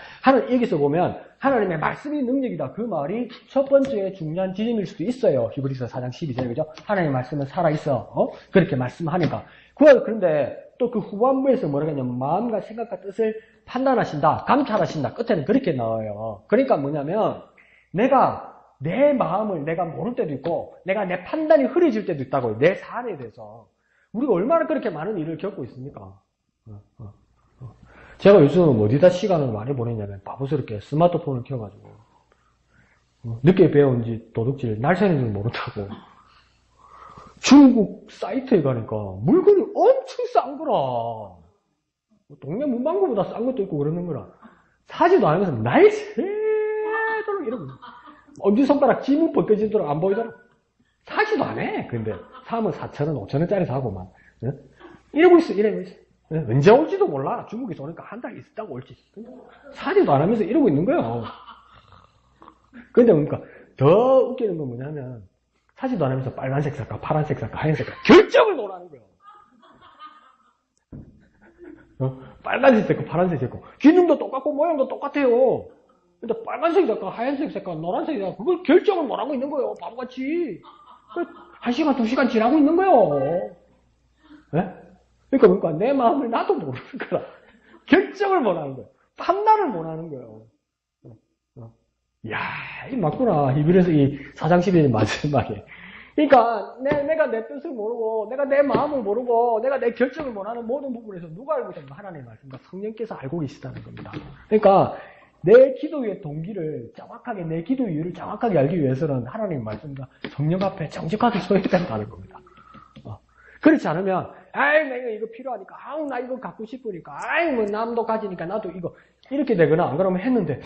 여기서 보면 하나님의 말씀이 능력이다. 그 말이 첫 번째 중요한 지점일 수도 있어요. 히브리서 4장 12절 그죠? 하나님의 말씀은 살아있어. 그렇게 말씀하니까. 그런데 또 그 후반부에서 뭐라고 하냐면 마음과 생각과 뜻을 판단하신다. 감찰하신다. 끝에는 그렇게 나와요. 그러니까 뭐냐면 내가 내 마음을 내가 모를 때도 있고 내가 내 판단이 흐려질 때도 있다고요. 내 삶에 대해서. 우리가 얼마나 그렇게 많은 일을 겪고 있습니까? 제가 요즘 어디다 시간을 많이 보내냐면 바보스럽게 스마트폰을 켜가지고 늦게 배운지 도둑질 날새는 줄 모른다고 중국 사이트에 가니까 물건이 엄청 싼 거라. 동네 문방구보다 싼 것도 있고 그러는 거라. 사지도 않으면서 날새도록 이러고 엄지손가락 지문 벗겨지도록 안 보이더라. 사지도 안 해. 근데 사면 4,000원, 5,000원짜리 사고만. 이러고 있어. 언제 올지도 몰라. 중국에서 오니까 한 달 있다고 올지. 사지도 안 하면서 이러고 있는 거예요. 근데 그러니까 더 웃기는 건 뭐냐면 사지도 안 하면서 빨간색 살까, 파란색 살까, 하얀색 살까 결정을 못 하는 거예요. 빨간색 색깔, 파란색 색깔. 기능도 똑같고 모양도 똑같아요. 근데 빨간색 색깔, 하얀색 색깔, 노란색 색깔 그걸 결정을 못 하고 있는 거예요. 바보같이. 1시간, 2시간 지나고 있는 거예요. 네? 그러니까 내 마음을 나도 모르는 거라. 결정을 못 하는 거예요. 판단을 못 하는 거예요. 이야, 이 맞구나. 히브리서 이 4장 12절 마지막에. 그러니까 내가 내 뜻을 모르고 내가 내 마음을 모르고 내가 내 결정을 못하는 모든 부분에서 누가 알고 있습니까? 하나님의 말씀과 성령께서 알고 계시다는 겁니다. 그러니까 내 기도의 동기를 정확하게 내 기도 이유를 정확하게 알기 위해서는 하나님의 말씀과 성령 앞에 정직하게 서야 된다는 겁니다. 그렇지 않으면 내가 이거 필요하니까 나 이거 갖고 싶으니까 뭐 남도 가지니까 나도 이거 이렇게 되거나 안 그러면 했는데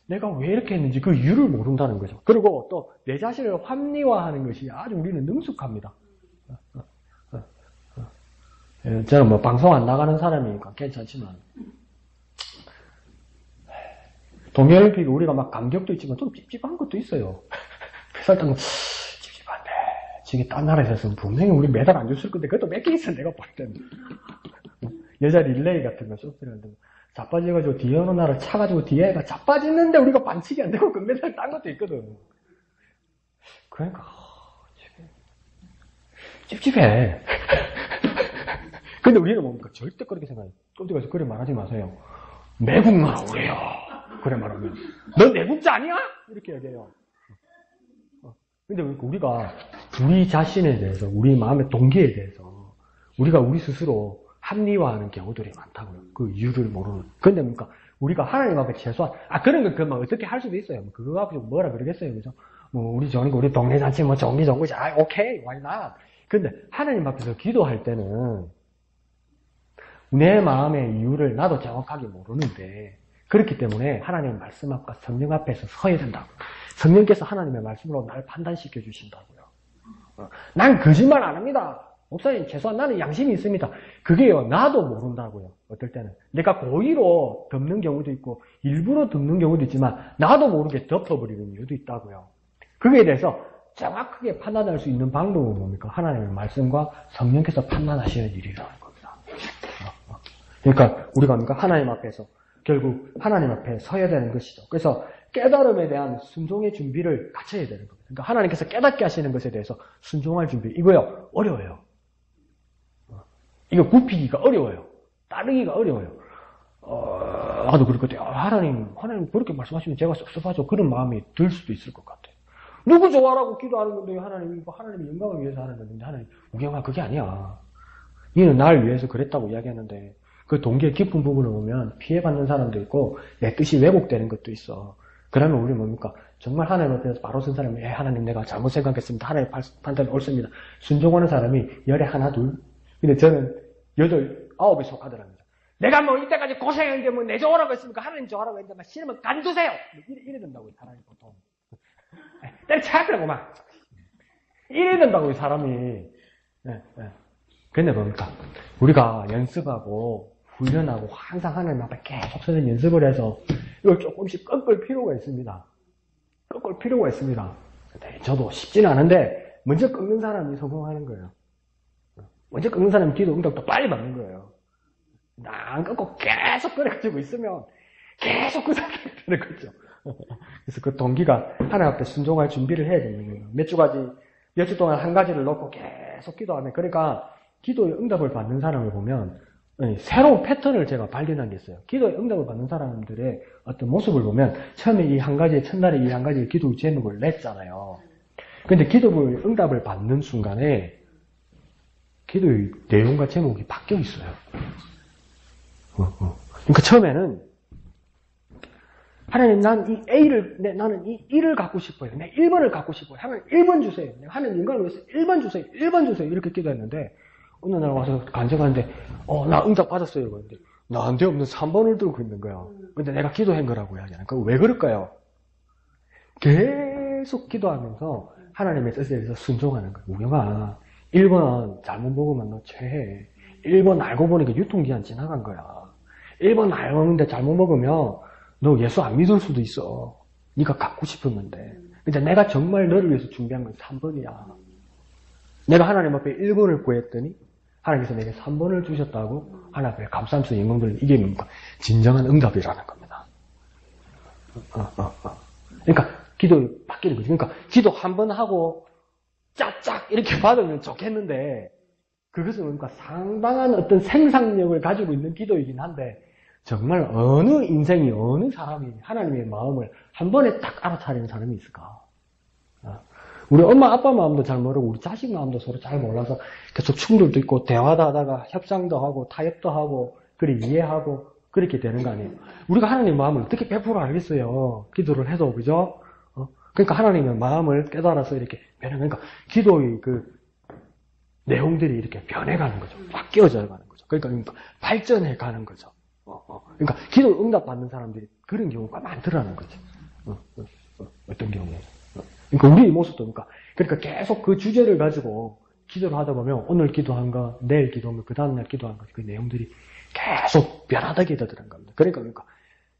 내가 왜 이렇게 했는지 그 이유를 모른다는 거죠. 그리고 또 내 자신을 합리화하는 것이 아주 우리는 능숙합니다. 저는 뭐 방송 안 나가는 사람이니까 괜찮지만 동계올림픽 우리가 막 감격도 있지만 좀 찝찝한 것도 있어요. 회사 딴 거 찝찝한데 저기 딴 나라에서 했으면 분명히 우리 메달 안 줬을 건데 그것도 몇 개 있어 내가 볼 때는. 여자 릴레이 같은 거 소프트웨어인데 자빠져가지고 뒤에 어느 나라 차가지고 뒤에 애가 자빠지는데 우리가 반칙이 안 되고 금메달 딴 것도 있거든. 그러니까 찝찝해. 근데 우리는 뭡니까? 절대 그렇게 생각해요. 깜짝이야 그래 말하지 마세요. 매국 나라 우래요. 그래 말하면 너 내국자 아니야? 이렇게 얘기해요. 근데 우리가 우리 자신에 대해서 우리 마음의 동기에 대해서 우리가 우리 스스로 합리화하는 경우들이 많다고요. 그 이유를 모르는. 근데 뭡니까? 우리가 하나님 앞에 최소한 그런 거 그만 어떻게 할 수도 있어요. 그거 가지고 뭐라 그러겠어요, 그죠? 우리 동네 잔치 정기 정거지. 오케이, why not? 근데 하나님 앞에서 기도할 때는 내 마음의 이유를 나도 정확하게 모르는데 그렇기 때문에 하나님의 말씀 앞과 성령 앞에서 서야 된다고. 성령께서 하나님의 말씀으로 나를 판단시켜 주신다고요. 난 거짓말 안 합니다. 목사님, 최소한 나는 양심이 있습니다. 그게요, 나도 모른다고요. 어떨 때는. 내가 고의로 덮는 경우도 있고, 일부러 덮는 경우도 있지만, 나도 모르게 덮어버리는 이유도 있다고요. 그거에 대해서 정확하게 판단할 수 있는 방법은 뭡니까? 하나님의 말씀과 성령께서 판단하시는 일이라는 겁니다. 그러니까 우리가 뭡니까? 하나님 앞에서 결국 하나님 앞에 서야 되는 것이죠. 그래서 깨달음에 대한 순종의 준비를 갖춰야 되는 겁니다. 그러니까 하나님께서 깨닫게 하시는 것에 대해서 순종할 준비. 이거요, 어려워요. 이거 굽히기가 어려워요. 따르기가 어려워요. 나도 그랬거든요. 하나님 그렇게 말씀하시면 제가 섭섭하죠. 그런 마음이 들 수도 있을 것 같아요. 누구 좋아라고 기도하는 건데 하나님의 영광을 위해서 하는 건데 하나님, 우경아 그게 아니야. 이는 날 위해서 그랬다고 이야기하는데 그 동기의 깊은 부분을 보면 피해받는 사람도 있고 내 뜻이 왜곡되는 것도 있어. 그러면 우리 뭡니까? 정말 하나님 앞에서 바로 선 사람이 하나님 내가 잘못 생각했습니다. 하나님 판단이 옳습니다. 순종하는 사람이 열에 하나 둘. 근데 저는 8, 9에 속하더랍니다. 내가 뭐 이때까지 고생했는데 뭐 내 좋아라고 했습니까? 하나님 좋아라고 했는데 막 싫으면 간두세요. 이래 된다고요, 사람이 보통. 때려치라고 막. 이래 된다고요, 사람이. 근데 뭡니까? 우리가 연습하고 훈련하고 항상 하나님 앞에 계속 서는 연습을 해서 이걸 조금씩 꺾을 필요가 있습니다. 꺾을 필요가 있습니다. 근데 저도 쉽지는 않은데 먼저 꺾는 사람이 성공하는 거예요. 먼저 꺾는 사람이 기도 응답도 빨리 받는 거예요. 안 꺾고 계속 그래가지고 있으면 계속 그 상태가 되는 거죠. 그래서 그 동기가 하나님 앞에 순종할 준비를 해야 되는 거예요. 몇 주 동안 한 가지를 놓고 계속 기도하면, 그러니까 기도의 응답을 받는 사람을 보면 새로운 패턴을 제가 발견한 게 있어요. 기도의 응답을 받는 사람들의 어떤 모습을 보면 처음에 이 한 가지, 첫날에 이 한 가지 기도 제목을 냈잖아요. 근데 기도의 응답을 받는 순간에 기도의 내용과 제목이 바뀌어 있어요. 그러니까 처음에는 하나님, 나는 이 1을 갖고 싶어요. 내 1번을 갖고 싶어요. 하나님 1번 주세요. 하나님 인간을 위해서 1번 주세요. 1번 주세요. 이렇게 기도했는데 어느 날 와서 간증하는데 나 응답 받았어요. 그런데 나한테 없는 3번을 들고 있는 거야. 근데 내가 기도한 거라고 하잖아요. 그럼 왜 그럴까요? 계속 기도하면서 하나님의 뜻에 대해서 순종하는 거예요. 우영아, 1번 잘못 먹으면 너 죄해. 1번 알고 보니까 유통기한 지나간 거야. 1번 알고 있는데 잘못 먹으면 너 예수 안 믿을 수도 있어. 네가 갖고 싶은 건데. 근데 내가 정말 너를 위해서 준비한 건 3번이야. 내가 하나님 앞에 1번을 구했더니 하나님께서 내게 3번을 주셨다고 하나님 앞에 감사하면서 영광 돌리는, 이게 뭡니까? 진정한 응답이라는 겁니다. 그러니까 기도 바뀌는 거죠. 그러니까 기도 한 번 하고 짝짝 이렇게 받으면 좋겠는데 그것은 뭡니까? 상당한 어떤 생산력을 가지고 있는 기도이긴 한데 정말 어느 인생이, 어느 사람이 하나님의 마음을 한 번에 딱 알아차리는 사람이 있을까? 우리 엄마 아빠 마음도 잘 모르고 우리 자식 마음도 서로 잘 몰라서 계속 충돌도 있고 대화도 하다가 협상도 하고 타협도 하고 그래 이해하고 그렇게 되는 거 아니에요. 우리가 하나님 마음을 어떻게 100% 알겠어요. 기도를 해도, 그죠? 그러니까 하나님의 마음을 깨달아서 이렇게 그러니까 기도의 그 내용들이 이렇게 변해가는 거죠. 바뀌어져 가는 거죠. 그러니까 발전해 가는 거죠. 그러니까 기도 응답 받는 사람들이 그런 경우가 많더라는 거죠. 어떤 경우에. 그러니까 우리의 모습도 그러니까 계속 그 주제를 가지고 기도를 하다 보면 오늘 기도한 거, 내일 기도하면 그 다음날 기도한 거, 그 내용들이 계속 변화되게 되더라는 겁니다. 그러니까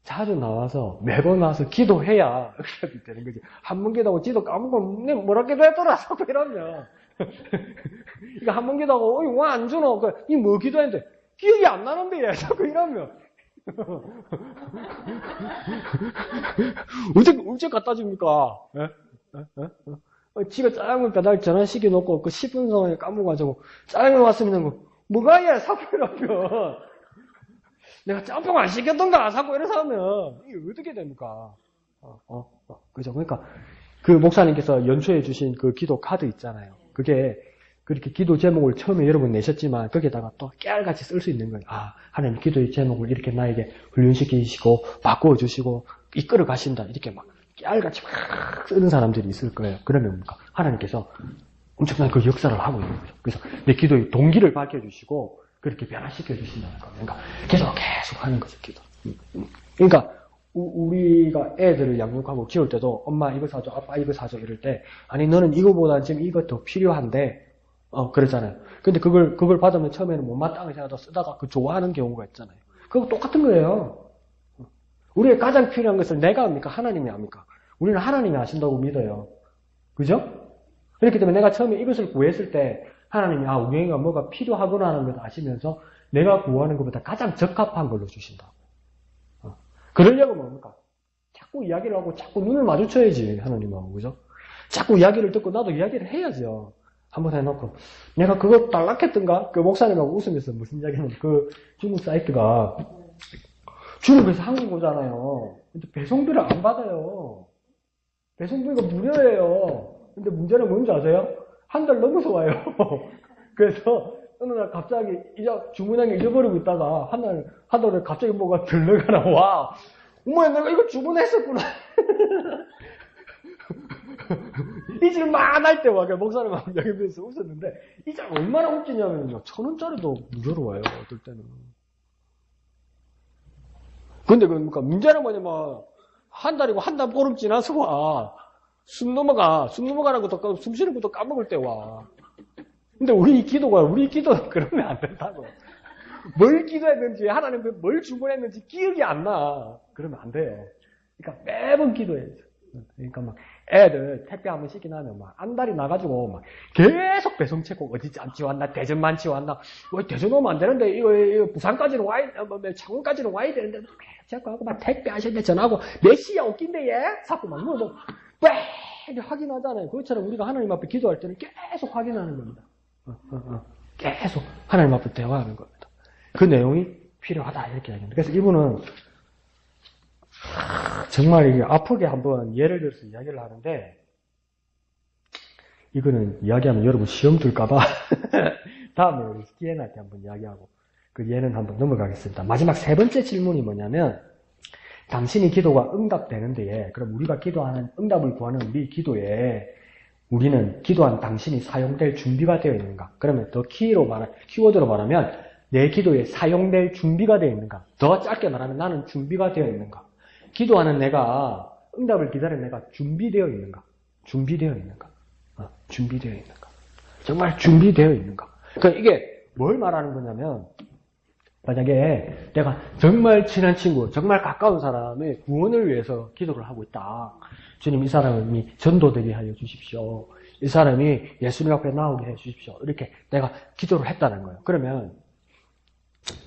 자주 나와서 매번 와서 기도해야 응답이 되는 거지. 한 번 기도하고 지도 까먹고 내가 뭐라 기도했더라 자꾸 이러면 이거 한 번 기도하고 왜 안 주노? 이 뭐 기도했는데 기억이 안 나는데 자꾸 이러면 언제 갖다 줍니까? 집에 짜장면 배달 전화 시켜놓고 그 10분 동안에 까먹어가지고 짜장면 왔으면 뭐가 얘 자꾸 이러면 내가 짬뽕 안 시켰던가 자꾸 이래서 하면 이게 어떻게 됩니까? 그죠? 그러니까 그 목사님께서 연초해 주신 그 기도 카드 있잖아요. 그게 그렇게 기도 제목을 처음에 여러분 내셨지만 거기에다가 또 깨알같이 쓸 수 있는 거예요. 하나님 기도의 제목을 이렇게 나에게 훈련시키시고 바꿔주시고 이끌어 가신다. 이렇게 막 깨알같이 막 쓰는 사람들이 있을 거예요. 그러면 뭡니까? 하나님께서 엄청난 그 역사를 하고 있는 거죠. 그래서 내 기도의 동기를 밝혀주시고 그렇게 변화시켜 주신다는 거예요. 그러니까 계속 하는 거죠, 기도. 그러니까 우리가 애들을 양육하고 키울 때도 엄마 이거 사줘, 아빠 이거 사줘 이럴 때 아니 너는 이거보다 지금 이거 더 필요한데 그러잖아요. 근데 그걸 받으면 처음에는 못마땅하게 생각하다 쓰다가 그 좋아하는 경우가 있잖아요. 그거 똑같은 거예요. 우리의 가장 필요한 것을 내가 합니까? 하나님이 합니까? 우리는 하나님이 하신다고 믿어요. 그죠? 그렇기 때문에 내가 처음에 이것을 구했을 때 하나님이 우경이가 뭐가 필요하구나 하는 걸 아시면서 내가 구하는 것보다 가장 적합한 걸로 주신다. 그러려고 뭡니까? 자꾸 이야기를 하고 자꾸 눈을 마주쳐야지, 하나님하고, 그죠? 자꾸 이야기를 듣고 나도 이야기를 해야죠. 한번 해놓고. 내가 그거 딸락했던가? 그 목사님하고 웃으면서 무슨 이야기는 그 중국 사이트가 중국에서 한국 오잖아요. 근데 배송비를 안 받아요. 배송비가 무료예요. 근데 문제는 뭔지 아세요? 한 달 넘어서 와요. 그래서 어느 날 갑자기 주문한 게 잊어버리고 있다가 한 달에 갑자기 뭐가 들러가나 와. 어머야, 내가 이거 주문했었구나. 잊을만 할 때 와. 목사님하고 이야기하면서 웃었는데, 이 장 얼마나 웃기냐면요. 1,000원짜리도 무료로 와요. 어떨 때는. 근데 그러니까 문제는 뭐냐면, 한 달이고 한 달 보름 지나서 와. 숨 넘어가는 것도, 숨 쉬는 것도 까먹을 때 와. 근데 우리 기도는 그러면 안 된다고. 뭘 기도했는지, 하나님께 뭘 주문했는지 기억이 안 나. 그러면 안 돼요. 그러니까 매번 기도해야죠. 그러니까 막 애들 택배 한번 시키나면 막 안달이 나가지고 막 계속 배송 체크 어디 안치 왔나, 대전만 치 왔나, 대전 오면 안 되는데, 이거 부산까지는 와야, 창원까지는 와야 되는데, 체크하고 막 택배 하셨는데 전화하고, 몇 시에 오긴데, 얘? 자꾸 막 왜 확인하잖아요. 그것처럼 우리가 하나님 앞에 기도할 때는 계속 확인하는 겁니다. 계속 하나님 앞에 대화하는 겁니다. 그 내용이 필요하다, 이렇게 이야기합니다. 그래서 이분은 정말 이게 아프게 한번 예를 들어서 이야기를 하는데, 이거는 이야기하면 여러분 시험 들까봐 다음에 우리 스키엔한테 한번 이야기하고 그 예는 한번 넘어가겠습니다. 마지막 세 번째 질문이 뭐냐면, 당신이 기도가 응답되는 데에, 그럼 우리가 기도하는, 응답을 구하는 우리 기도에 우리는 기도한 당신이 사용될 준비가 되어 있는가? 그러면 더 키워드로 말하면 내 기도에 사용될 준비가 되어 있는가? 더 짧게 말하면 나는 준비가 되어 있는가? 기도하는 내가, 응답을 기다리는 내가 준비되어 있는가? 준비되어 있는가? 준비되어 있는가? 정말 준비되어 있는가? 그러니까 이게 뭘 말하는 거냐면, 만약에 내가 정말 친한 친구, 정말 가까운 사람의 구원을 위해서 기도를 하고 있다. 주님, 이 사람이 전도되게 하여 주십시오. 이 사람이 예수님 앞에 나오게 해 주십시오. 이렇게 내가 기도를 했다는 거예요. 그러면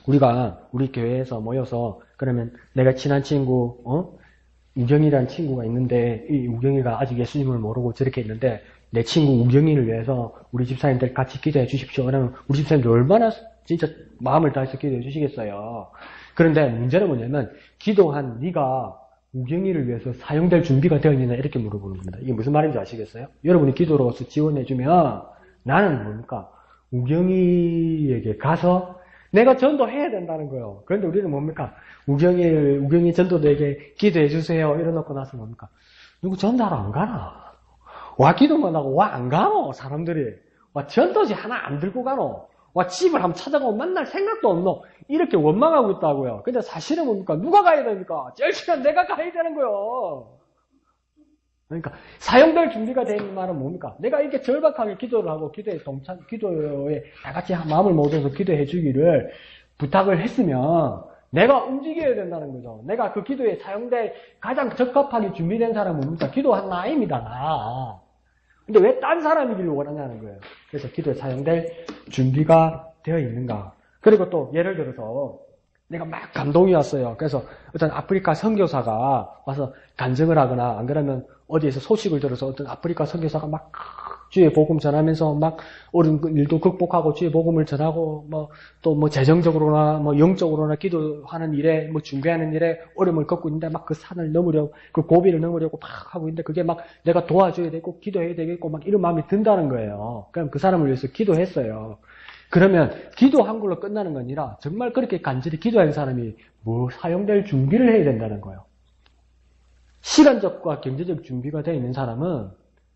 우리가 우리 교회에서 모여서, 그러면 내가 친한 친구, 우경이라는 친구가 있는데, 이 우경이가 아직 예수님을 모르고 저렇게 있는데, 내 친구 우경이를 위해서 우리 집사님들 같이 기도해 주십시오. 그러면 우리 집사님들 얼마나 진짜 마음을 다해서 기도해 주시겠어요. 그런데 문제는 뭐냐면, 기도한 네가 우경이를 위해서 사용될 준비가 되어 있느냐, 이렇게 물어보는 겁니다. 이게 무슨 말인지 아시겠어요? 여러분이 기도로서 지원해주면 나는 뭡니까? 우경이에게 가서 내가 전도해야 된다는 거예요. 그런데 우리는 뭡니까? 우경이 전도되게 기도해 주세요 이러놓고 나서 뭡니까? 누구 전도하러 안 가나? 와, 기도만 하고 와 안 가노? 사람들이. 와, 전도지 하나 안 들고 가노? 와, 집을 한번 찾아가고 만날 생각도 없노? 이렇게 원망하고 있다고요. 근데 사실은 뭡니까? 누가 가야 됩니까? 제일 중요한 내가 가야 되는 거예요. 그러니까 사용될 준비가 되는 말은 뭡니까? 내가 이렇게 절박하게 기도를 하고 기도에 다 같이 마음을 모아서 기도해 주기를 부탁을 했으면 내가 움직여야 된다는 거죠. 내가 그 기도에 사용될 가장 적합하게 준비된 사람은 뭡니까? 기도한 나입니다, 나. 근데 왜 딴 사람이기를 원하냐는 거예요. 그래서 기도에 사용될 준비가 되어 있는가. 그리고 또 예를 들어서 내가 막 감동이 왔어요. 그래서 어떤 아프리카 선교사가 와서 간증을 하거나, 안 그러면 어디에서 소식을 들어서 어떤 아프리카 선교사가 막 주의 복음 전하면서 막 어려운 일도 극복하고 주의 복음을 전하고, 또 재정적으로나 영적으로나 기도하는 일에 준비하는 일에 어려움을 겪고 있는데 막 그 산을 넘으려고, 그 고비를 넘으려고 막 하고 있는데 그게 막 내가 도와줘야 되고 기도해야 되겠고 막 이런 마음이 든다는 거예요. 그럼 그 사람을 위해서 기도했어요. 그러면 기도한 걸로 끝나는 건 아니라 정말 그렇게 간절히 기도한 사람이 사용될 준비를 해야 된다는 거예요. 시간적과 경제적 준비가 되어 있는 사람은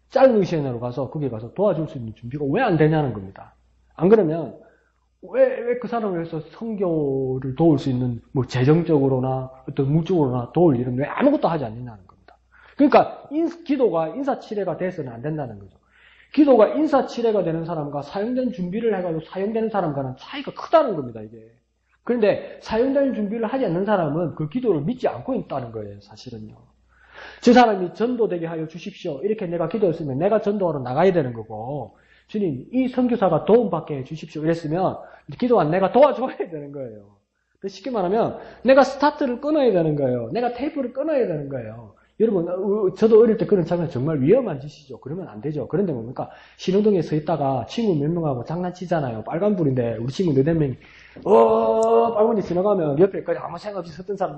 짧은 시간으로 가서 거기에 가서 도와줄 수 있는 준비가 왜 안 되냐는 겁니다. 안 그러면 왜 그 사람을 위해서 선교를 도울 수 있는 재정적으로나 어떤 물적으로나 도울 일은 왜 아무것도 하지 않느냐는 겁니다. 그러니까 기도가 인사치레가 돼서는 안 된다는 거죠. 기도가 인사치레가 되는 사람과 사용된 준비를 해가지고 사용되는 사람과는 차이가 크다는 겁니다, 이게. 그런데 사용된 준비를 하지 않는 사람은 그 기도를 믿지 않고 있다는 거예요, 사실은요. 저 사람이 전도되게 하여 주십시오. 이렇게 내가 기도했으면 내가 전도하러 나가야 되는 거고, 주님, 이 선교사가 도움받게 해주십시오. 이랬으면 기도한 내가 도와줘야 되는 거예요. 쉽게 말하면 내가 스타트를 끊어야 되는 거예요. 내가 테이프를 끊어야 되는 거예요. 여러분, 저도 어릴 때 그런 장면 정말 위험한 짓이죠. 그러면 안 되죠. 그런데 뭡니까? 신호등에 서 있다가 친구 몇 명하고 장난치잖아요. 빨간불인데 우리 친구 4명이 빨간불이 지나가면 옆에까지 아무 생각 없이 섰던 사람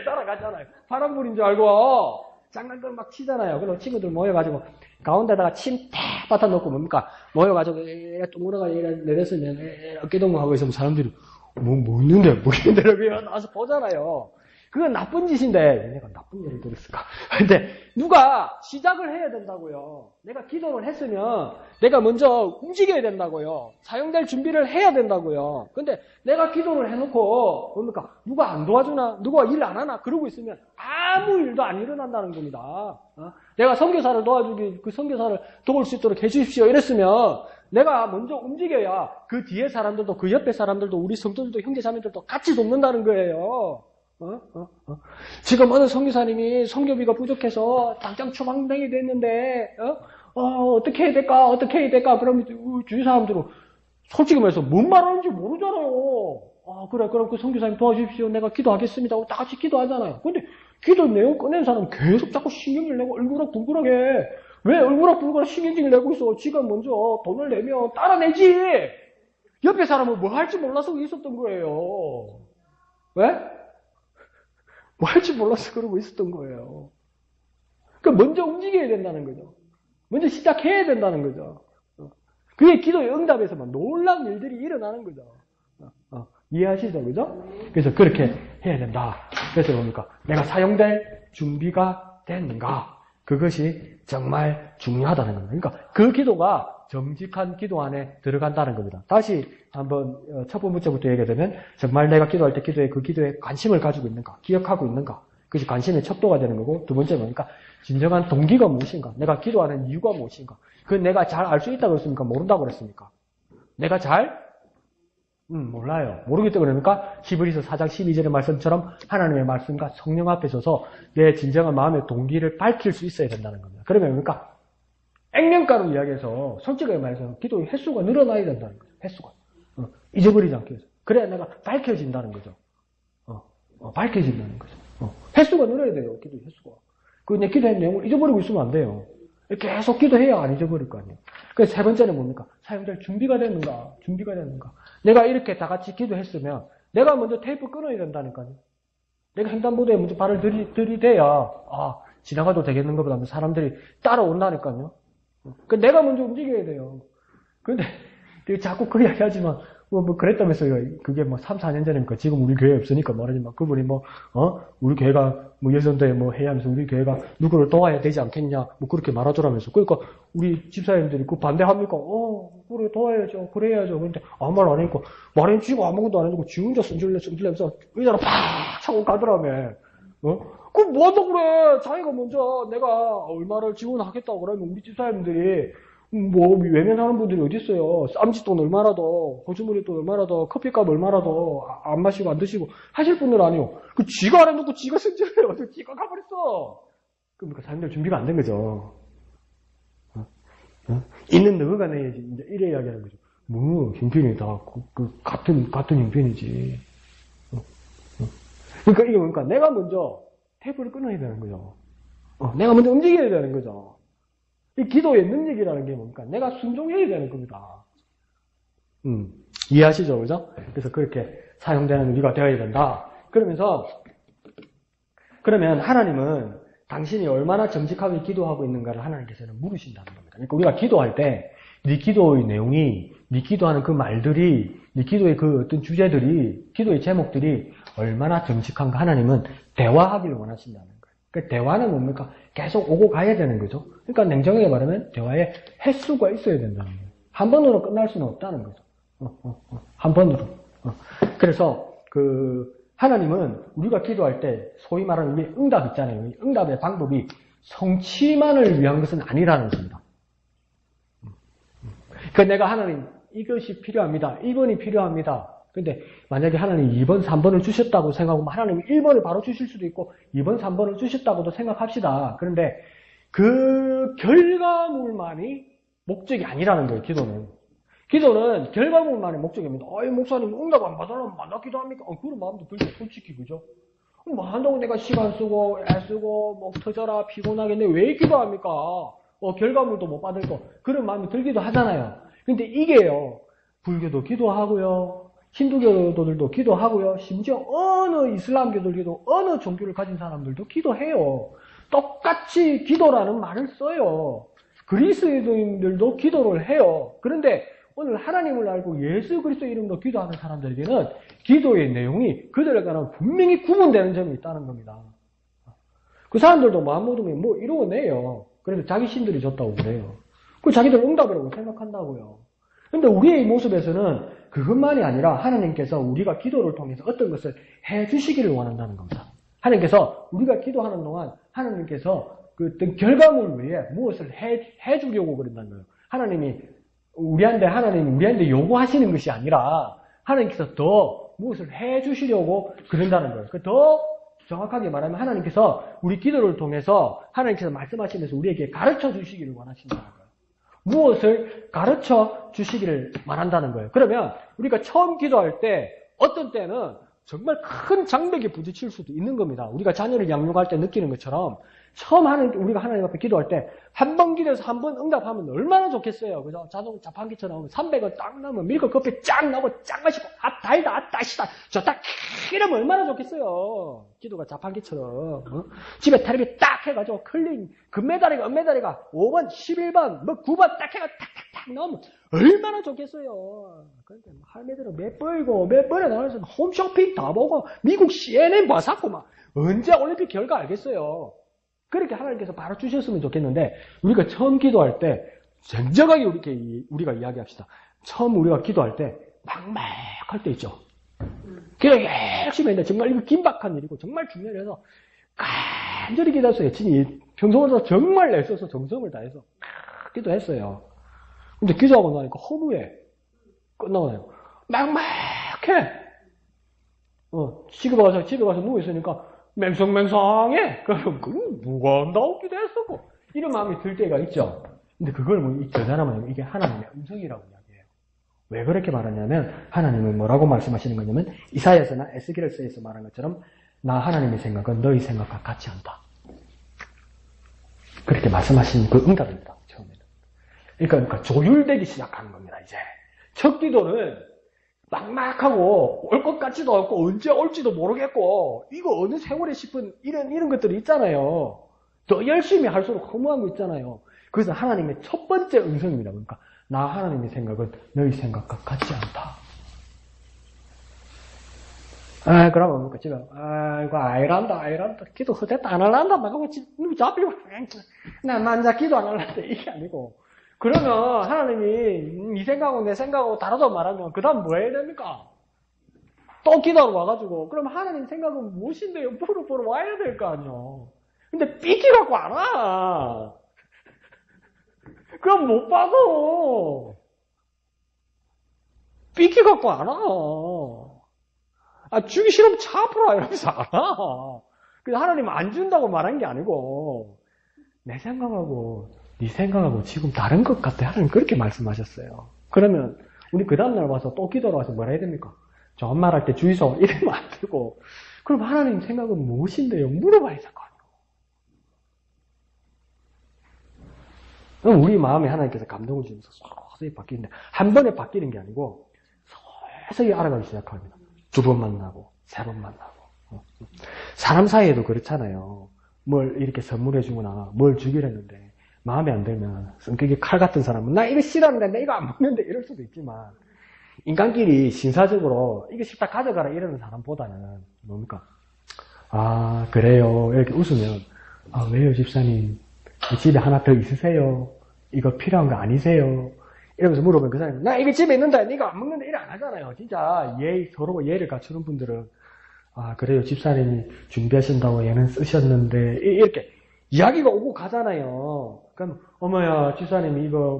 따라가잖아요. 파란불인 줄 알고 장난감 막 치잖아요. 그럼 친구들 모여가지고 가운데다가 침 탁 받아 놓고 뭡니까? 모여가지고 둥그러가 내렸으면 어깨동무하고 있으면 사람들이 뭐 있는데 이렇게 나와서 보잖아요. 그건 나쁜 짓인데 왜 내가 나쁜 예를 들었을까? 근데 누가 시작을 해야 된다고요. 내가 기도를 했으면 내가 먼저 움직여야 된다고요. 사용될 준비를 해야 된다고요. 근데 내가 기도를 해놓고 뭡니까? 누가 안 도와주나? 누가 일 안 하나? 그러고 있으면 아무 일도 안 일어난다는 겁니다. 내가 선교사를 도와주기, 그 선교사를 도울 수 있도록 해주십시오. 이랬으면 내가 먼저 움직여야 그 뒤에 사람들도, 그 옆에 사람들도, 우리 성도들도, 형제자매들도 같이 돕는다는 거예요. 지금 어느 선교사님이 선교비가 부족해서 당장 추방당이 됐는데, 어떻게 해야 될까? 어떻게 해야 될까? 그러면 주위 사람들은 솔직히 말해서 뭔 말하는지 모르잖아요. 그래, 그럼 그 선교사님 도와주십시오. 내가 기도하겠습니다. 하고 다 같이 기도하잖아요. 근데 기도 내용 꺼낸 사람 계속 자꾸 신경을 내고 얼그락불그락해. 왜 얼그락불그락 신경질을 내고 있어? 지가 먼저 돈을 내면 따라내지. 옆에 사람은 뭐 할지 몰라서 있었던 거예요. 왜? 뭐 할지 몰라서 그러고 있었던 거예요. 그러니까 먼저 움직여야 된다는 거죠. 먼저 시작해야 된다는 거죠. 그게 기도의 응답에서만 놀라운 일들이 일어나는 거죠. 이해하시죠? 그죠? 그래서 그렇게 해야 된다. 그래서 뭡니까? 내가 사용될 준비가 됐는가? 그것이 정말 중요하다는 겁니다. 그러니까 그 기도가 정직한 기도 안에 들어간다는 겁니다. 다시 한번 첫 번째부터 얘기하자면 정말 내가 기도할 때 그 기도에 관심을 가지고 있는가? 기억하고 있는가? 그것이 관심의 척도가 되는 거고 두 번째는 뭡니까? 진정한 동기가 무엇인가? 내가 기도하는 이유가 무엇인가? 그건 내가 잘 알 수 있다고 그랬습니까? 모른다고 그랬습니까? 내가 잘? 몰라요. 모르기 때문에 그러니까 히브리서 4장 12절의 말씀처럼 하나님의 말씀과 성령 앞에 서서 내 진정한 마음의 동기를 밝힐 수 있어야 된다는 겁니다. 그러면 그러니까 액면가로 이야기해서 솔직하게 말해서 기도의 횟수가 늘어나야 된다는 거죠. 횟수가. 잊어버리지 않기 위해서. 그래야 내가 밝혀진다는 거죠. 밝혀진다는 거죠. 횟수가 늘어야 돼요. 기도의 횟수가. 그냥 기도한 내용을 잊어버리고 있으면 안 돼요. 계속 기도해야 안 잊어버릴 거 아니에요. 그래서 세 번째는 뭡니까? 사용될 준비가 됐는가? 준비가 됐는가? 내가 이렇게 다 같이 기도했으면 내가 먼저 테이프 끊어야 된다니까요. 내가 횡단보도에 먼저 발을 들이대야 지나가도 되겠는 것보다 사람들이 따라온다니까요. 내가 먼저 움직여야 돼요. 근데 자꾸 그 이야기 하지만 뭐 그랬다면서요. 그게 3, 4년 전이니까 지금 우리 교회 없으니까 말하지만 그분이 우리 교회가 예전도에 해야 하면서 우리 교회가 누구를 도와야 되지 않겠냐 그렇게 말하더라면서. 그러니까 우리 집사님들이 반대합니까? 그래 도와야죠. 그래야죠. 근데 아무 말 안 하니까 말은 쥐고 아무것도 안 해주고 지 혼자 승질내면서 의자로 팍 차고 가더라며. 그럼 뭐하다 그래. 자기가 먼저 내가 얼마를 지원하겠다고 그러면 우리 집사님들이 외면하는 분들이 어디 있어요. 쌈짓 돈 얼마나 더, 호주머니 돈 얼마나 더, 커피값 얼마나 더, 안 마시고 안 드시고 하실 분들 아니요. 지가 안 해놓고 지가 승질해요. 지가 가버렸어. 그러니까 사람들 준비가 안 된 거죠. 있는 너가 내야지. 이제 이래 이야기하는 거죠. 형편이다. 같은 형편이지. 그러니까 이게 뭡니까? 내가 먼저 테이프를 끊어야 되는 거죠. 내가 먼저 움직여야 되는 거죠. 이 기도의 능력이라는 게 뭡니까? 내가 순종해야 되는 겁니다. 이해하시죠? 그죠? 그래서 그렇게 사용되는 우리가 되어야 된다. 그러면 하나님은 당신이 얼마나 정직하게 기도하고 있는가를 하나님께서는 물으신다는 겁니다. 그러니까 우리가 기도할 때 네 기도의 내용이, 네 기도하는 그 말들이, 네 기도의 그 어떤 주제들이, 기도의 제목들이 얼마나 정직한가 하나님은 대화하기를 원하신다는 거예요. 그 대화는 뭡니까? 계속 오고 가야 되는 거죠. 그러니까 냉정하게 말하면 대화에 횟수가 있어야 된다는 거예요. 한 번으로 끝날 수는 없다는 거죠. 한 번으로. 그래서 하나님은 우리가 기도할 때 소위 말하는 이 응답 있잖아요. 이 응답의 방법이 성취만을 위한 것은 아니라는 겁니다. 그러니까 내가 하나님 이것이 필요합니다. 1번이 필요합니다. 근데 만약에 하나님 2번, 3번을 주셨다고 생각하면 하나님 1번을 바로 주실 수도 있고 2번, 3번을 주셨다고도 생각합시다. 그런데 그 결과물만이 목적이 아니라는 거예요, 기도는. 기도는 결과물만의 목적입니다. 아이, 목사님 응답 안 받으려면 만나 기도합니까? 그런 마음도 들죠, 솔직히, 그죠? 뭐 한다고 내가 시간 쓰고, 애 쓰고, 뭐 터져라, 피곤하겠네. 왜 기도합니까? 결과물도 못 받을 거. 그런 마음이 들기도 하잖아요. 근데 이게요, 불교도 기도하고요, 힌두교도들도 기도하고요, 심지어 어느 이슬람교들도 어느 종교를 가진 사람들도 기도해요. 똑같이 기도라는 말을 써요. 그리스도인들도 기도를 해요. 그런데 오늘 하나님을 알고 예수 그리스도 이름으로 기도하는 사람들에게는 기도의 내용이 그들에게는 분명히 구분되는 점이 있다는 겁니다. 그 사람들도 마음 먹으면 뭐 이루어내요. 그래서 자기 신들이 줬다고 그래요. 그 자기들 응답이라고 생각한다고요. 근데 우리의 모습에서는 그것만이 아니라 하나님께서 우리가 기도를 통해서 어떤 것을 해주시기를 원한다는 겁니다. 하나님께서 우리가 기도하는 동안 하나님께서 그 어떤 결과물 외에 무엇을 해주려고 그런다는 거예요. 하나님이 우리한테 요구하시는 것이 아니라 하나님께서 더 무엇을 해주시려고 그런다는 거예요. 더 정확하게 말하면 하나님께서 우리 기도를 통해서 하나님께서 말씀하시면서 우리에게 가르쳐 주시기를 원하신다는 거예요. 무엇을 가르쳐 주시기를 말한다는 거예요. 그러면 우리가 처음 기도할 때 어떤 때는 정말 큰 장벽에 부딪힐 수도 있는 겁니다. 우리가 자녀를 양육할 때 느끼는 것처럼 처음 우리가 하나님 앞에 기도할 때 한 번 기도해서 한 번 응답하면 얼마나 좋겠어요. 그죠? 자동 자판기처럼 300원 딱 넣으면 밀크 커피 쫙 넣고 쫙 마시고 달다 따시다 좋다 이러면 얼마나 좋겠어요. 기도가 자판기처럼 집에 텔레비 딱 해가지고 클린 금메달이가 은메달이가 5번 11번 뭐 9번 딱 해가 탁탁탁 넣으면 얼마나 좋겠어요. 그러니까 할매들은 몇 번에 나와서 홈쇼핑 다 보고 미국 CNN 봐서 막 언제 올림픽 결과 알겠어요. 그렇게 하나님께서 바로 주셨으면 좋겠는데 우리가 처음 기도할 때 정정하게 우리가 이야기합시다. 처음 우리가 기도할 때 막막할 때 있죠. 기도 열심히 했는데 정말 이거 긴박한 일이고 정말 중요해서 간절히 기도했어요. 평소보다 정말 애써서 정성을 다해서 기도했어요. 근데 기도하고 나니까 허무해. 끝나고 나니까 막막해. 집에 가서 누워있으니까 맹성맹성해. 그럼 누가 나오기도 했었고 이런 마음이 들 때가 있죠. 근데 그걸 저 사람은 이게 하나님의 음성이라고 이야기해요. 왜 그렇게 말하냐면 하나님은 뭐라고 말씀하시는 거냐면 이사야서나 에스겔서에서 말한 것처럼 나 하나님의 생각은 너희 생각과 같지 않다. 그렇게 말씀하신 그 응답입니다. 처음에는. 그러니까 조율되기 시작하는 겁니다. 이제 첫 기도는 막막하고 올 것 같지도 않고 언제 올지도 모르겠고 이거 어느 세월에 싶은 이런 것들이 있잖아요. 더 열심히 할수록 허무한 거 있잖아요. 그래서 하나님의 첫 번째 음성입니다. 그러니까 나 하나님의 생각은 너희 생각과 같지 않다. 그러면 뭡니까? 지금 이거 아이란다 기도 헛됐다 안 할란다 막 하고 누구 잡히고 나 만자 기도 안 할란다 이게 아니고 그러면 하나님이 네 생각하고 내 생각하고 다르다고 말하면 그 다음 뭐 해야 됩니까? 또 기도하러 와가지고 그럼 하나님 생각은 무엇인데요? 물어보러 와야 될 거 아니요. 근데 삐끼갖고 안 와. 그럼 못 받아. 삐끼갖고 안 와. 주기 싫으면 차 앞으로 와 이러면서 안 와. 그래서 하나님 안 준다고 말한 게 아니고 내 생각하고 네 생각하고 지금 다른 것 같아. 하나님 그렇게 말씀하셨어요. 그러면 우리 그 다음날 와서 또 기도로 와서 뭐라 해야 됩니까? 저 말할 때 주의소 이러면 안 되고 그럼 하나님 생각은 무엇인데요? 물어봐야 될 거 아니에요. 그럼 우리 마음에 하나님께서 감동을 주면서 서서히 바뀌는데 한 번에 바뀌는 게 아니고 서서히 알아가기 시작합니다. 2번 만나고 3번 만나고 사람 사이에도 그렇잖아요. 뭘 이렇게 선물해 주거나 뭘 주기로 했는데 마음에 안 들면 성격이 칼 같은 사람은 나 이거 싫어하는데 나 이거 안 먹는데 이럴 수도 있지만 인간끼리 신사적으로 이거 싫다 가져가라 이러는 사람보다는 뭡니까? 그래요 이렇게 웃으면 왜요 집사님 이 집에 하나 더 있으세요? 이거 필요한 거 아니세요? 이러면서 물어보면 그 사람이 나 이거 집에 있는데 네가 안 먹는데 이래 안 하잖아요. 진짜 서로 예를 갖추는 분들은 그래요 집사님이 준비하신다고 얘는 쓰셨는데 이렇게 이야기가 오고 가잖아요. 그럼 어머야 집사님이 이거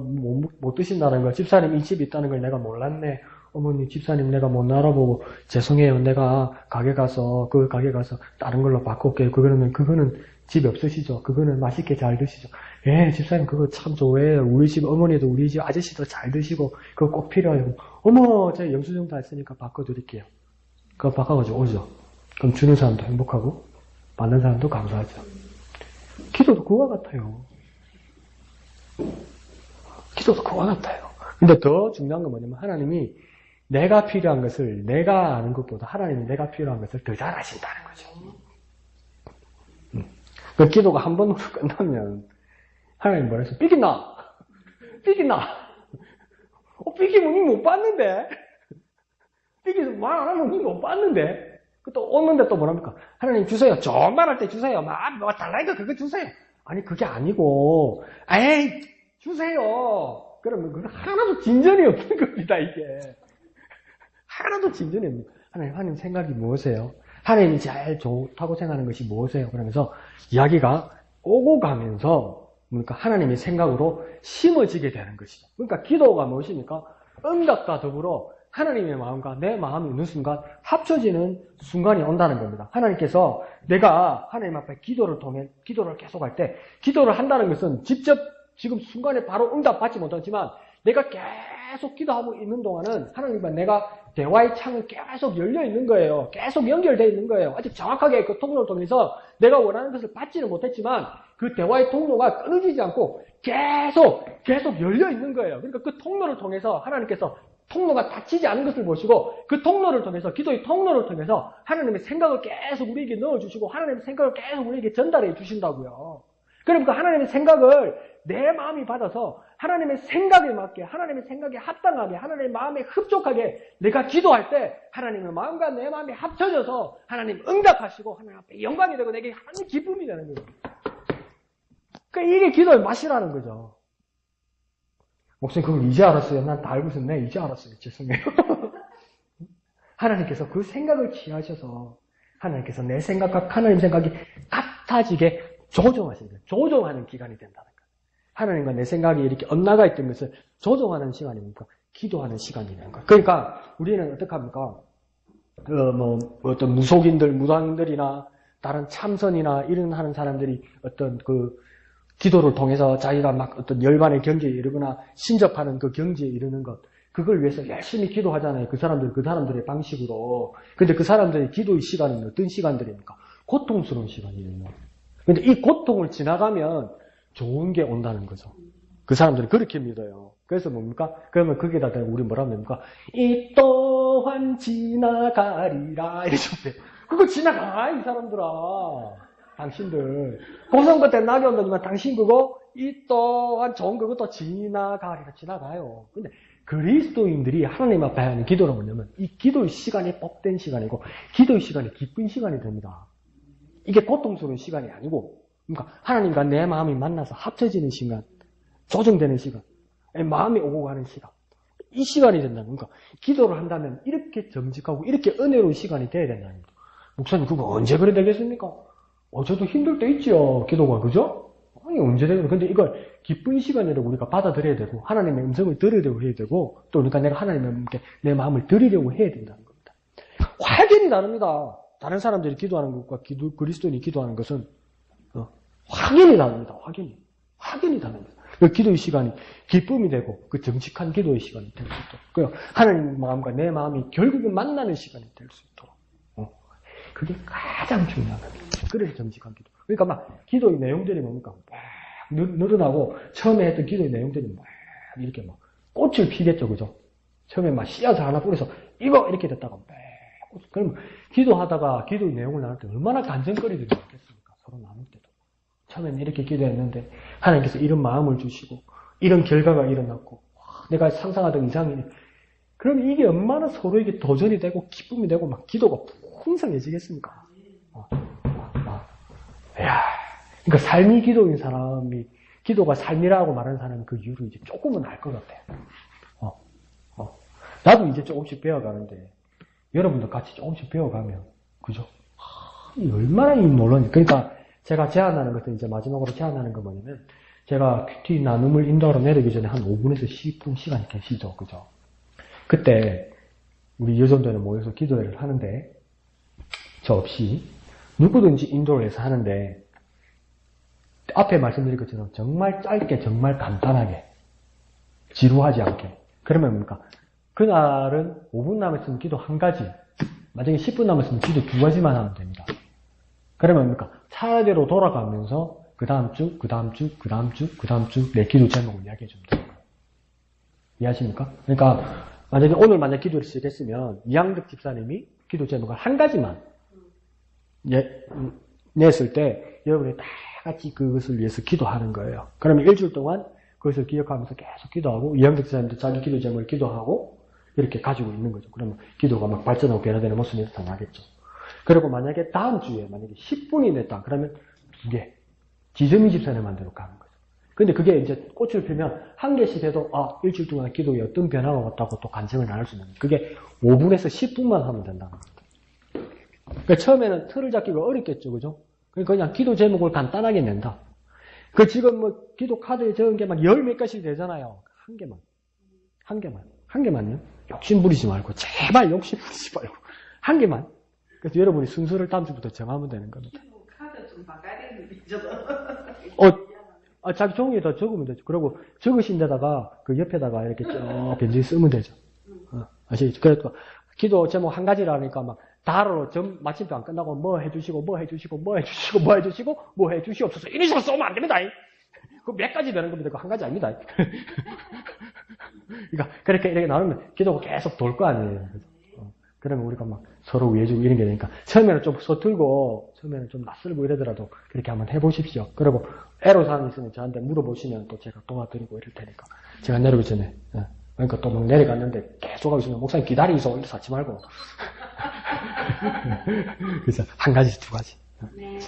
못 드신다는 거 집사님 이 집에 있다는 걸 내가 몰랐네. 어머니, 집사님 내가 못 알아보고 죄송해요. 내가 그 가게 가서 다른 걸로 바꿀게요. 그거는 집에 없으시죠? 그거는 맛있게 잘 드시죠? 예, 집사님 그거 참 좋아해요. 우리 집 어머니도 우리 집 아저씨도 잘 드시고 그거 꼭 필요해요. 어머, 제가 영수증 다 했으니까 바꿔드릴게요. 그거 바꿔가지고 오죠. 그럼 주는 사람도 행복하고 받는 사람도 감사하죠. 기도도 그와 같아요. 기도도 그와 같아요. 근데 더 중요한 건 뭐냐면 하나님이 내가 필요한 것을 내가 아는 것보다 하나님이 내가 필요한 것을 더 잘 아신다는 거죠. 그 기도가 한 번으로 끝나면 하나님 뭐라 해서 삐기나 삐기면 이미 못 봤는데 삐기서 말 안 하면 이미 못 봤는데 또 오는데 또 뭐랍니까? 하나님 주세요. 좋은 말 할 때 주세요. 뭐 달라니까 그거 주세요. 아니 그게 아니고 에이 주세요. 그러면 그거 하나도 진전이 없는 겁니다. 이게 하나도 진전이 없는 거예요. 하나님 생각이 무엇이에요? 하나님이 제일 좋다고 생각하는 것이 무엇이에요? 그러면서 이야기가 오고 가면서 그러니까 하나님의 생각으로 심어지게 되는 것이죠. 그러니까 기도가 무엇입니까? 응답과 더불어 하나님의 마음과 내 마음이 있는 순간 합쳐지는 순간이 온다는 겁니다. 하나님께서 내가 하나님 앞에 기도를 통해 기도를 계속할 때 기도를 한다는 것은 직접 지금 순간에 바로 응답받지 못하지만 내가 계속 기도하고 있는 동안은 하나님과 내가 대화의 창은 계속 열려 있는 거예요. 계속 연결되어 있는 거예요. 아직 정확하게 그 통로를 통해서 내가 원하는 것을 받지는 못했지만 그 대화의 통로가 끊어지지 않고 계속 열려 있는 거예요. 그러니까 그 통로를 통해서 하나님께서 통로가 닫히지 않은 것을 보시고 그 통로를 통해서 기도의 통로를 통해서 하나님의 생각을 계속 우리에게 넣어주시고 하나님의 생각을 계속 우리에게 전달해 주신다고요. 그러니까 하나님의 생각을 내 마음이 받아서 하나님의 생각에 맞게 하나님의 생각에 합당하게 하나님의 마음에 흡족하게 내가 기도할 때 하나님의 마음과 내 마음이 합쳐져서 하나님 응답하시고 하나님 앞에 영광이 되고 내게 하나님 기쁨이 되는 거예요. 그러니까 이게 기도의 맛이라는 거죠. 목사님 그걸 이제 알았어요. 난 다 알고 있었네. 이제 알았어요. 죄송해요. 하나님께서 그 생각을 취하셔서 하나님께서 내 생각과 하나님 생각이 같아지게 조정하십니다. 조정하는 기간이 된다는 거예요. 하나님과 내 생각이 이렇게 엇나가 있던 것을 조정하는 시간이니까 기도하는 시간이라는 거예요. 그러니까 우리는 어떻게 합니까? 어떤 무속인들, 무당들이나 다른 참선이나 이런 하는 사람들이 어떤 기도를 통해서 자기가 막 어떤 열반의 경지에 이르거나 신접하는 그 경지에 이르는 것, 그걸 위해서 열심히 기도하잖아요. 그 사람들의 방식으로. 근데 그 사람들의 기도의 시간은 어떤 시간들입니까? 고통스러운 시간이에요. 근데 이 고통을 지나가면 좋은 게 온다는 거죠. 그 사람들은 그렇게 믿어요. 그래서 뭡니까? 그러면 거기에다 우리 뭐라 합니까? 이 또한 지나가리라. 이러죠. 그거 지나가, 이 사람들아. 당신들. 고선거 때 낙이 온다지만 당신 그거 이 또한 좋은 그것도 지나가리라. 지나가요. 근데 그리스도인들이 하나님 앞에 하는 기도는 뭐냐면 이 기도의 시간이 복된 시간이고 기도의 시간이 기쁜 시간이 됩니다. 이게 고통스러운 시간이 아니고 그러니까 하나님과 내 마음이 만나서 합쳐지는 시간, 조정되는 시간, 마음이 오고 가는 시간. 이 시간이 된다는 거니까 기도를 한다면 이렇게 정직하고 이렇게 은혜로운 시간이 돼야 된다는 거예요. 목사님 그거 언제 그래 되겠습니까? 저도 힘들 때 있죠. 기도가. 그죠? 아니 언제 되겠어요. 근데 이걸 기쁜 시간이라고 우리가 받아들여야 되고 하나님의 음성을 들으려고 해야 되고 또 그러니까 내가 하나님께 내 마음을 드리려고 해야 된다는 겁니다. 확연히 다릅니다. 다른 사람들이 기도하는 것과 그리스도인이 기도하는 것은 확연히 다릅니다. 확연히 다릅니다. 그 기도의 시간이 기쁨이 되고 그 정직한 기도의 시간이 될 수 있도록 하나님 마음과 내 마음이 결국은 만나는 시간이 될 수 있도록 그게 가장 중요한 겁니다. 그래서 정직한 기도. 그러니까 막 기도의 내용들이 뭡니까? 막 늘어나고 처음에 했던 기도의 내용들이 막 이렇게 막 꽃을 피겠죠. 그죠? 처음에 막 씨앗을 하나 뿌려서 이거 이렇게 됐다가 그럼 기도하다가 기도의 내용을 나눌 때 얼마나 간증거리들이 많겠습니까? 서로 나눌 때도. 처음에는 이렇게 기도했는데 하나님께서 이런 마음을 주시고 이런 결과가 일어났고 내가 상상하던 이상이니 그럼 이게 얼마나 서로에게 도전이 되고 기쁨이 되고 막 기도가 풍성해지겠습니까? 그러니까 삶이 기도인 사람이 기도가 삶이라고 말하는 사람은 그 이유를 이제 조금은 알 것 같아요. 나도 이제 조금씩 배워가는데 여러분도 같이 조금씩 배워가면 그죠? 얼마나 이 놀라운지. 그러니까 제가 제안하는 것은 이제 마지막으로 제안하는 건 뭐냐면 제가 큐티 나눔을 인도하러 내리기 전에 한 5분에서 10분 시간이 계시죠. 그죠? 그때 우리 여전도에는 모여서 기도회를 하는데 저 없이 누구든지 인도를 해서 하는데 앞에 말씀드린 것처럼 정말 짧게 정말 간단하게 지루하지 않게 그러면 뭡니까? 그날은 5분 남았으면 기도 한 가지 만약에 10분 남았으면 기도 두 가지만 하면 됩니다. 그러면 뭡니까? 차례대로 돌아가면서 그 다음 주, 그 다음 주, 그 다음 주, 그 다음 주 내 기도 제목을 이야기해 주면 됩니다. 이해하십니까? 그러니까 만약에 오늘 만약 기도를 시작했으면 이양득 집사님이 기도 제목을 한 가지만 냈을 때 여러분이 다 같이 그것을 위해서 기도하는 거예요. 그러면 일주일 동안 그것을 기억하면서 계속 기도하고 이양득 집사님도 자기 기도 제목을 기도하고 이렇게 가지고 있는 거죠. 그러면 기도가 막 발전하고 변화되는 모습이 나타나겠죠. 그리고 만약에 다음 주에 만약에 10분이 됐다. 그러면 2개. 지점이 집사님만 대로 가는 거죠. 근데 그게 이제 꽃을 피면 한 개씩 해도 일주일 동안 기도에 어떤 변화가 왔다고 또 간증을 나눌 수 있는 거예요. 그게 5분에서 10분만 하면 된다는 거죠. 그러니까 처음에는 틀을 잡기가 어렵겠죠. 그죠? 그러니까 그냥 기도 제목을 간단하게 낸다. 그 지금 뭐 기도 카드에 적은 게 막 열 몇 가지 되잖아요. 한 개만요. 욕심 부리지 말고 제발 욕심 부리지 말고 한 개만. 그래서 여러분이 순서를 다음 주부터 정하면 되는 겁니다. 카드 좀 바꿔야 되는데 저도. 자기 종이에다 적으면 되죠. 그리고 적으신 데다가 그 옆에다가 이렇게 쭉 편지 쓰면 되죠. 아시겠죠? 그래서 기도 제목 한 가지라니까 막 달으로 마침표 안 끝나고 뭐 해주시고 뭐 해주시옵소서 이런 식으로 써면 안 됩니다. 그 몇 가지 되는 겁니다. 그 한 가지 아닙니다. 그러니까 그렇게 이렇게 나누면 기도가 계속 돌 거 아니에요. 그러면 우리가 막 서로 위해주고 이런 게 되니까 처음에는 좀 서툴고 처음에는 좀 낯설고 이러더라도 그렇게 한번 해보십시오. 그리고 애로사항이 있으면 저한테 물어보시면 또 제가 도와드리고 이럴 테니까 제가 내려오기 전에 그러니까 또 막 내려갔는데 계속 하고 있으면 목사님 기다리소 이래서 하지 말고 그래서 한 가지 두 가지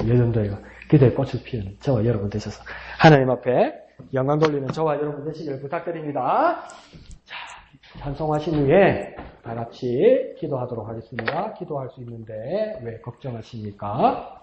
여전도에가 기도의 꽃을 피우는 저와 여러분 되셔서 하나님 앞에 영광 돌리는 저와 여러분 되시기를 부탁드립니다. 자, 찬송하신 후에 다 같이 기도하도록 하겠습니다. 기도할 수 있는데 왜 걱정하십니까?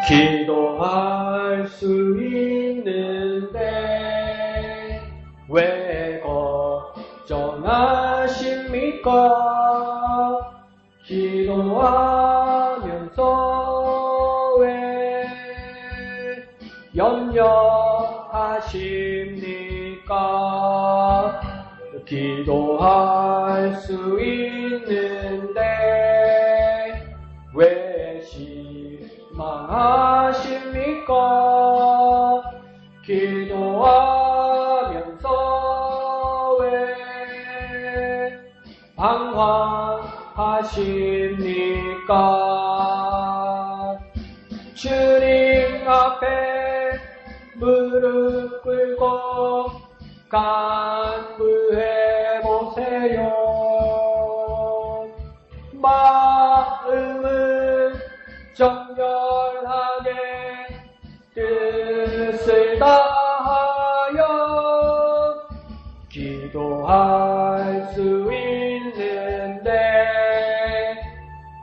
기도할 수 있는데 왜 걱정하십니까? 기도하면서 왜 염려하십니까? 기도할 수 있는데 왜 실망하십니까? 기도하면서 왜 방황하십니까? 주님 앞에 무릎 꿇고 간구해 보세요. 마음은 정결하게 뜻을 다하여 기도할 수 있는데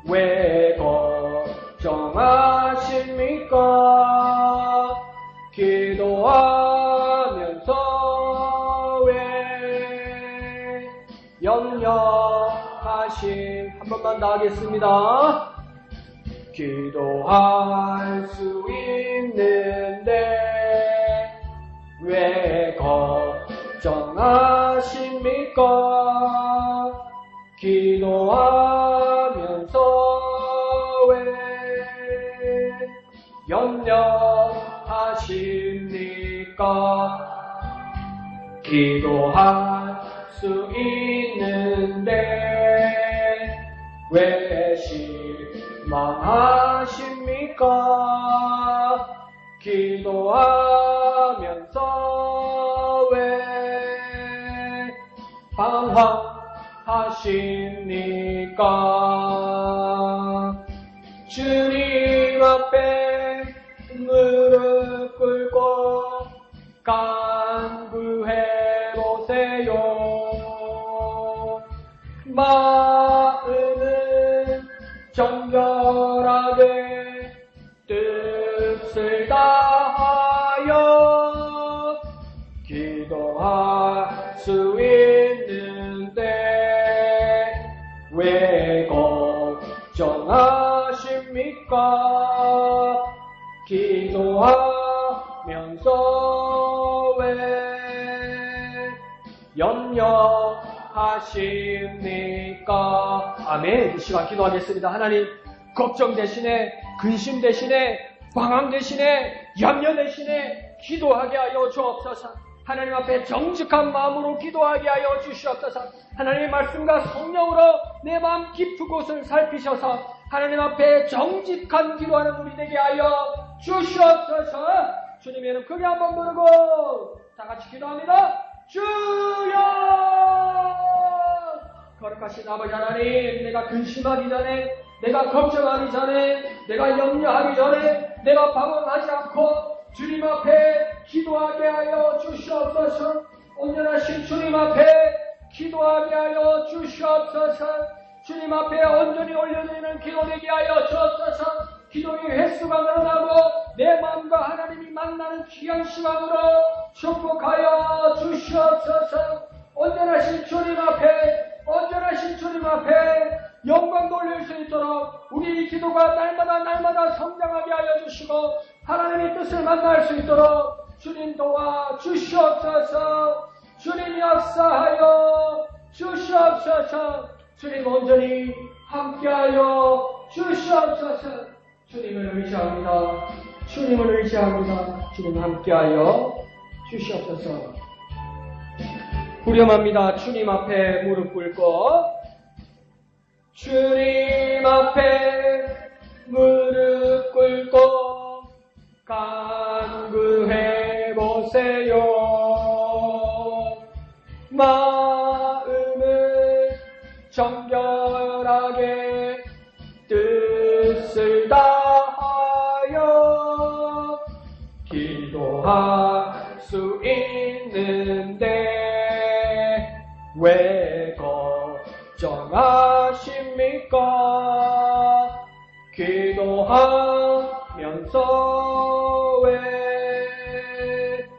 왜 걱정하십니까? 기도하면서 왜 염려하심 한 번만 더 하겠습니다. 기도할 수 있는데 왜 걱정하십니까? 기도하면서 왜 염려하십니까? 기도할 수 있는데 왜 실망하십니까? 기도하면서 왜 방황하십니까? 주님 앞에 무릎 꿇고 간구해보세요. 마음은 정결하게 뜻을 다하여 기도할 수 있는데 왜 걱정하십니까? 기도하면서 왜 염려하십니까? 아멘. 이 시간 기도하겠습니다. 하나님, 걱정 대신에, 근심 대신에, 방황 대신에, 염려 대신에 기도하게 하여 주옵소서. 하나님 앞에 정직한 마음으로 기도하게 하여 주시옵소서. 하나님의 말씀과 성령으로 내 마음 깊은 곳을 살피셔서 하나님 앞에 정직한 기도하는 우리 되게 하여 주시옵소서. 주님의 이름 크게 한번 부르고 다 같이 기도합니다. 주여! 거룩하신 아버지 하나님, 내가 근심하기 전에, 내가 걱정하기 전에, 내가 염려하기 전에, 내가 방황하지 않고 주님 앞에 기도하게 하여 주시옵소서. 온전하신 주님 앞에 기도하게 하여 주시옵소서. 주님 앞에 온전히 올려드리는 기도 되게 하여 주옵소서. 기도의 횟수가 늘어나고 내 마음과 하나님이 만나는 귀한 시간으로 축복하여 주시옵소서. 온전하신 주님 앞에, 온전하신 주님 앞에 영광 돌릴 수 있도록 우리의 기도가 날마다 성장하게 하여 주시고 하나님의 뜻을 만날 수 있도록 주님 도와 주시옵소서. 주님 역사하여 주시옵소서. 주님 온전히 함께하여 주시옵소서. 주님을 의지합니다. 주님을 의지합니다. 주님 함께하여 주시옵소서. 후렴합니다. 주님 앞에 무릎 꿇고 주님 앞에 무릎 꿇고 간구해보세요. 마음을 정결하게 뜻을 다하여 기도할 수 있는데 왜 걱정하십니까? 기도하면서 왜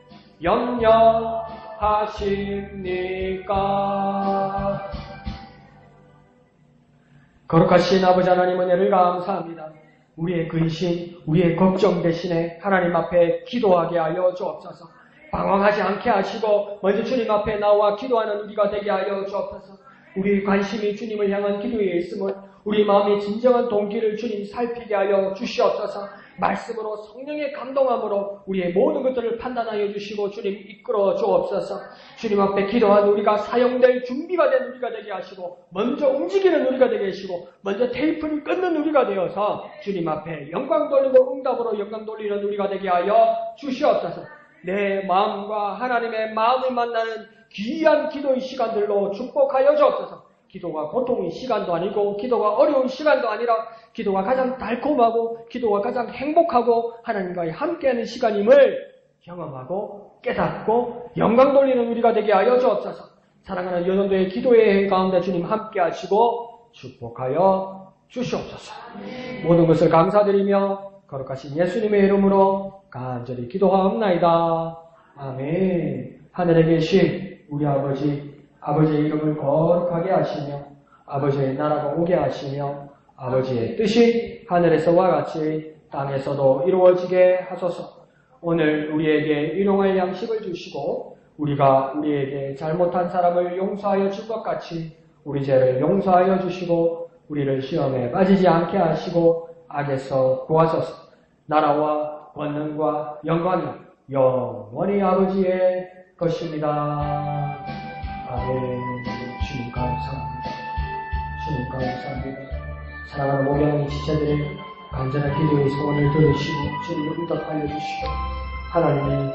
염려하십니까? 거룩하신 아버지 하나님 은혜를 감사합니다. 우리의 근심, 우리의 걱정 대신에 하나님 앞에 기도하게 하여 주옵소서. 방황하지 않게 하시고 먼저 주님 앞에 나와 기도하는 우리가 되게 하여 주옵소서. 우리의 관심이 주님을 향한 기도에 있음을 우리 마음의 진정한 동기를 주님 살피게 하여 주시옵소서. 말씀으로 성령의 감동함으로 우리의 모든 것들을 판단하여 주시고 주님 이끌어 주옵소서. 주님 앞에 기도한 우리가 사용될 준비가 된 우리가 되게 하시고 먼저 움직이는 우리가 되게 하시고 먼저 테이프를 끊는 우리가 되어서 주님 앞에 영광 돌리고 응답으로 영광 돌리는 우리가 되게 하여 주시옵소서. 내 마음과 하나님의 마음을 만나는 귀한 기도의 시간들로 축복하여 주옵소서. 기도가 고통의 시간도 아니고 기도가 어려운 시간도 아니라 기도가 가장 달콤하고 기도가 가장 행복하고 하나님과의 함께하는 시간임을 경험하고 깨닫고 영광 돌리는 우리가 되게 하여 주옵소서. 사랑하는 여전도의 기도의 가운데 주님 함께 하시고 축복하여 주시옵소서. 모든 것을 감사드리며 거룩하신 예수님의 이름으로 간절히 기도하옵나이다. 아멘. 하늘에 계신 우리 아버지의 이름을 거룩하게 하시며 아버지의 나라가 오게 하시며 아버지의 뜻이 하늘에서와 같이 땅에서도 이루어지게 하소서. 오늘 우리에게 일용할 양식을 주시고 우리가 우리에게 잘못한 사람을 용서하여 줄 것 같이 우리 죄를 용서하여 주시고 우리를 시험에 빠지지 않게 하시고 악에서 구하소서. 나라와 권능과 영광이 영원히 아버지의 것입니다. 아멘. 주님 감사합니다. 주님 감사합니다. 사랑하는 목양이 지체들의 간절한 기도의 소원을 들으시고 주님 응답하여 주시고 하나님